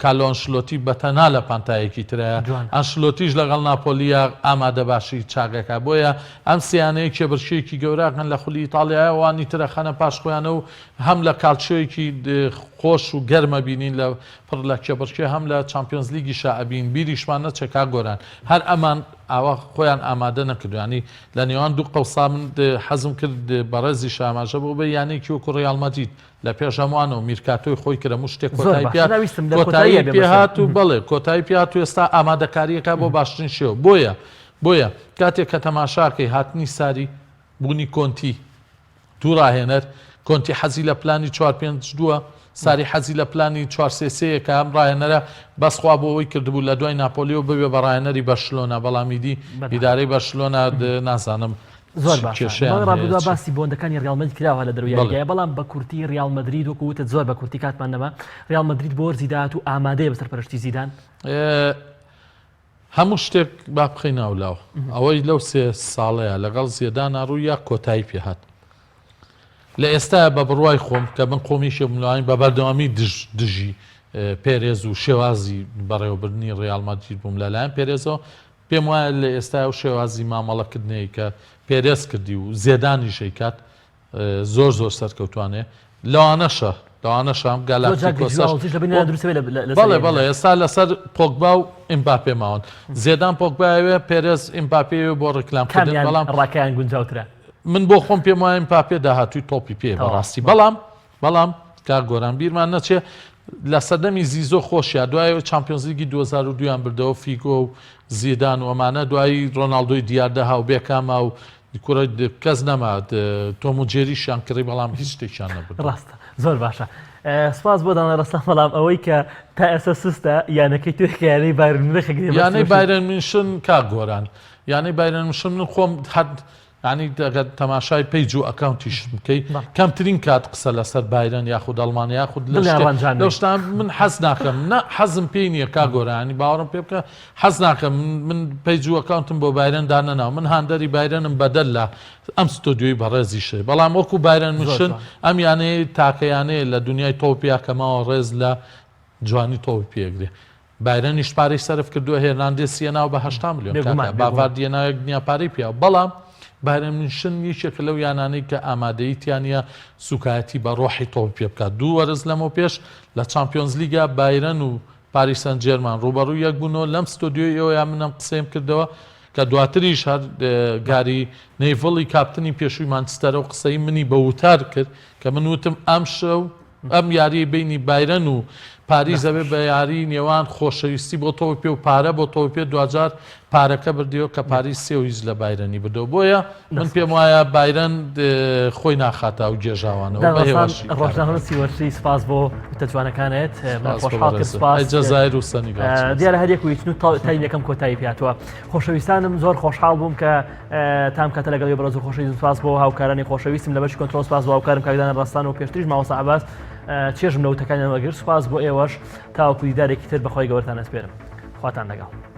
D: کالۆ ئەنشلۆتی بەتەنا لە پانتایەکی ترەیە ئەنشلۆتیش لەگەڵ ناپۆلیە ئامادە باشی چاگەکە بۆیە ئەم سیانەیە کێبرشەیەکی گەوراکەن لە خولی ئیتاڵیایە وانی ترە خەنە پاشخۆیانە و هەم لە کالچۆیەکی خۆش و گەرمە بینین لە پڕ لە کێبرشێ هەم لە چامپیۆنز لیگی شائبین بیریشمانە چێکا گۆران هەر ئەمان ئاوا خۆیان ئامادە نەکردوانی لە نێوان دوو قەوسا من حەزم کرد بەڕێزی شاماژە بۆ بە یانێکی وەکو ڕیال مەدرید لە پێشەموانەوە میرکاتۆی خۆی کرە و شتێک کۆتایی پێهات و بڵێ کۆتایی پێهات و ئێستا ئامادەکاریەکە بۆ باشترین شێوە بۆیە کاتێک کە تەماشاکەی هاتنی ساری بوونی کۆنتی دوو ڕاهێنەر کۆنتی حەزی لە پلانی 4-5 دووە ساری حەزی لە پلانی 4-3-3 کە ئەم ڕایەنەرە بەسخوا بۆ ئەوەی کردبوو لە دوای ناپۆلیۆ ببێ بە ڕایەنەری بەرشلۆنا بەڵامیدی ئیدارەی بەرشلۆنا نازانم
A: زۆر ڕابدووە باسی بۆندەکانی ڕیال مەدرید کراوە لە دەرویاریگایە بەڵام بە کورتی ڕیال مەدرید وەکووتە زۆر بە کورتی کاتمان نەما ڕیال مەدرید بۆ وەرزی داهات و ئامادەیە بەسەر پەرشتی زیدان
D: هەموو شتێک با بخەی ناولاوە ئەوەی لەو 3 ساڵەیە لەگەڵ زیێدان ڕوویە کۆتایی پێهات لە ئێستا بە بڕوای خۆم کە من خۆمیشە ملوانی بە بەردەوامی دژی پێرێز و شێوازی بەڕێوەبردننی ڕیال مەدرید بووم لەلایەن پێرێزەوە پێم وایە لە ئێستا و شێوازی مامەڵەکردنەیە کە پێرێز کردی و زیێدانی شەیکات زۆر زۆر سەرکەوتوانێ لەوانەشە ئەم بەڵێ ئێستا لەسەر پۆگبا و ئیمباپێ ماون زیێدان پۆگباوێ پێرێز ئیمباپێ بۆ ڕێکلامکردن بەڵام
A: ڕاکیان گونجاوترە
D: من بۆ خۆم پێم وایە ئیمباپێ داهاتووی تۆپی پێ بەڕاستی بەڵام کار گۆران بیرمان نەچێ لە سەردەمی زیزۆ خۆشیە دوای چامپیۆنز لیگی 2002 بردەوە فیگۆ و زیدان و ئەمانە دوایی ڕۆناڵدۆی دیاردەها و بێکاما و کوڕە کەس نەما تۆم و جێریشیان کڕی بەڵام هیچ شتێکیان نەبوو
A: ڕاستە زۆر باشە سپاس بۆ دانا ڕستان بەڵام ئەوەی کە تا ئێستا سستە یانەکەی توێکە یانەی بایرن مونیخ
D: یانەی بایرن مونیخ کاک گۆران یانەی بایرن مونیخ من خۆم ینی دەگەر تەماشای پیج و ئەکاونتیش بکەی کەمترین کات قسە لەسەر بایرن یاخود ئەڵمانیا یاخود لە شتان من حەز ناکەم نە حەزم پێی نییە کا گۆرانی باوەڕم پێ بکە حەز ناکەم من پیج و ئەکاونتم بۆ بایرن دانەناو من هاندەری بایرنم بەدەل لە ئەم ستۆدیۆی بەڕێزیشێ بەڵام وەکو بایرن مشن ئەم یانەیە تاکەیانەیە لە دنیای تۆپیا کەماوە ڕێز لە جوانی تۆپی پێگرێ بایرنیش پارەی سەرف کردووە هێرناندێسیە ناو بە 8 میلیۆن باڤاردیەناوێک دنیا پارەی پیا بەڵام بایرن مونیخ یەکێک لەو یانانەی کە ئامادەییتیانە سوکایەتی بە ڕۆحی تۆپ پێ بکات دوو وەرز لەمەوە پێش لە چامپیۆنز لیگا بایرن و پاریس سەن جێرمان ڕوبەڕوو یەک بوونەوە لەم ستۆدیۆی ئێوەیان منم قسەیم کردەوە کە دواتریش هەر گاری نەیڤڵی کاپتنی پێشووی مانچستەرە و قسەی منی بە وتار کرد کە من وتم ئەم شەو ئەم یاری بینی بایرن و پاریس ئەبێ بە یاری نێوان خۆشەویستی بۆ تۆ پێ و پارە بۆ تۆ پێ دوجار پارەکە بردیەوە کە پاریس سێویز لە بایرنی بدەوە بۆیە من پێم وایە بایرن خۆی ناخاتە و گێژاوانەوە
A: ڕۆژنامەسی وەرزی سپاس بۆ وتەجوانەکانت
D: جەزایر و سەنیگال
A: دیارە هەر یەک ویتن و تایم یەکەم کۆتایی پێاتوە خۆشەویستانم زۆر خۆشحاڵ بووم کە تام کاتە لەگەڵی بەڕێز و خۆشەویست سپاس بۆ هاوکارانی خۆشەویستم لە بەشی کۆنتڕۆل سپاس بۆ هاوکارم کاکدان ڕستان و پێشتریش ماوەسا عەباس چێژم لە وتەکانیان وەرگرت سپاس بۆ ئێوەش تاوەکو دیدارێکی تر بەخۆی گەورتان ئەسپێرم خواتان لەگەڵ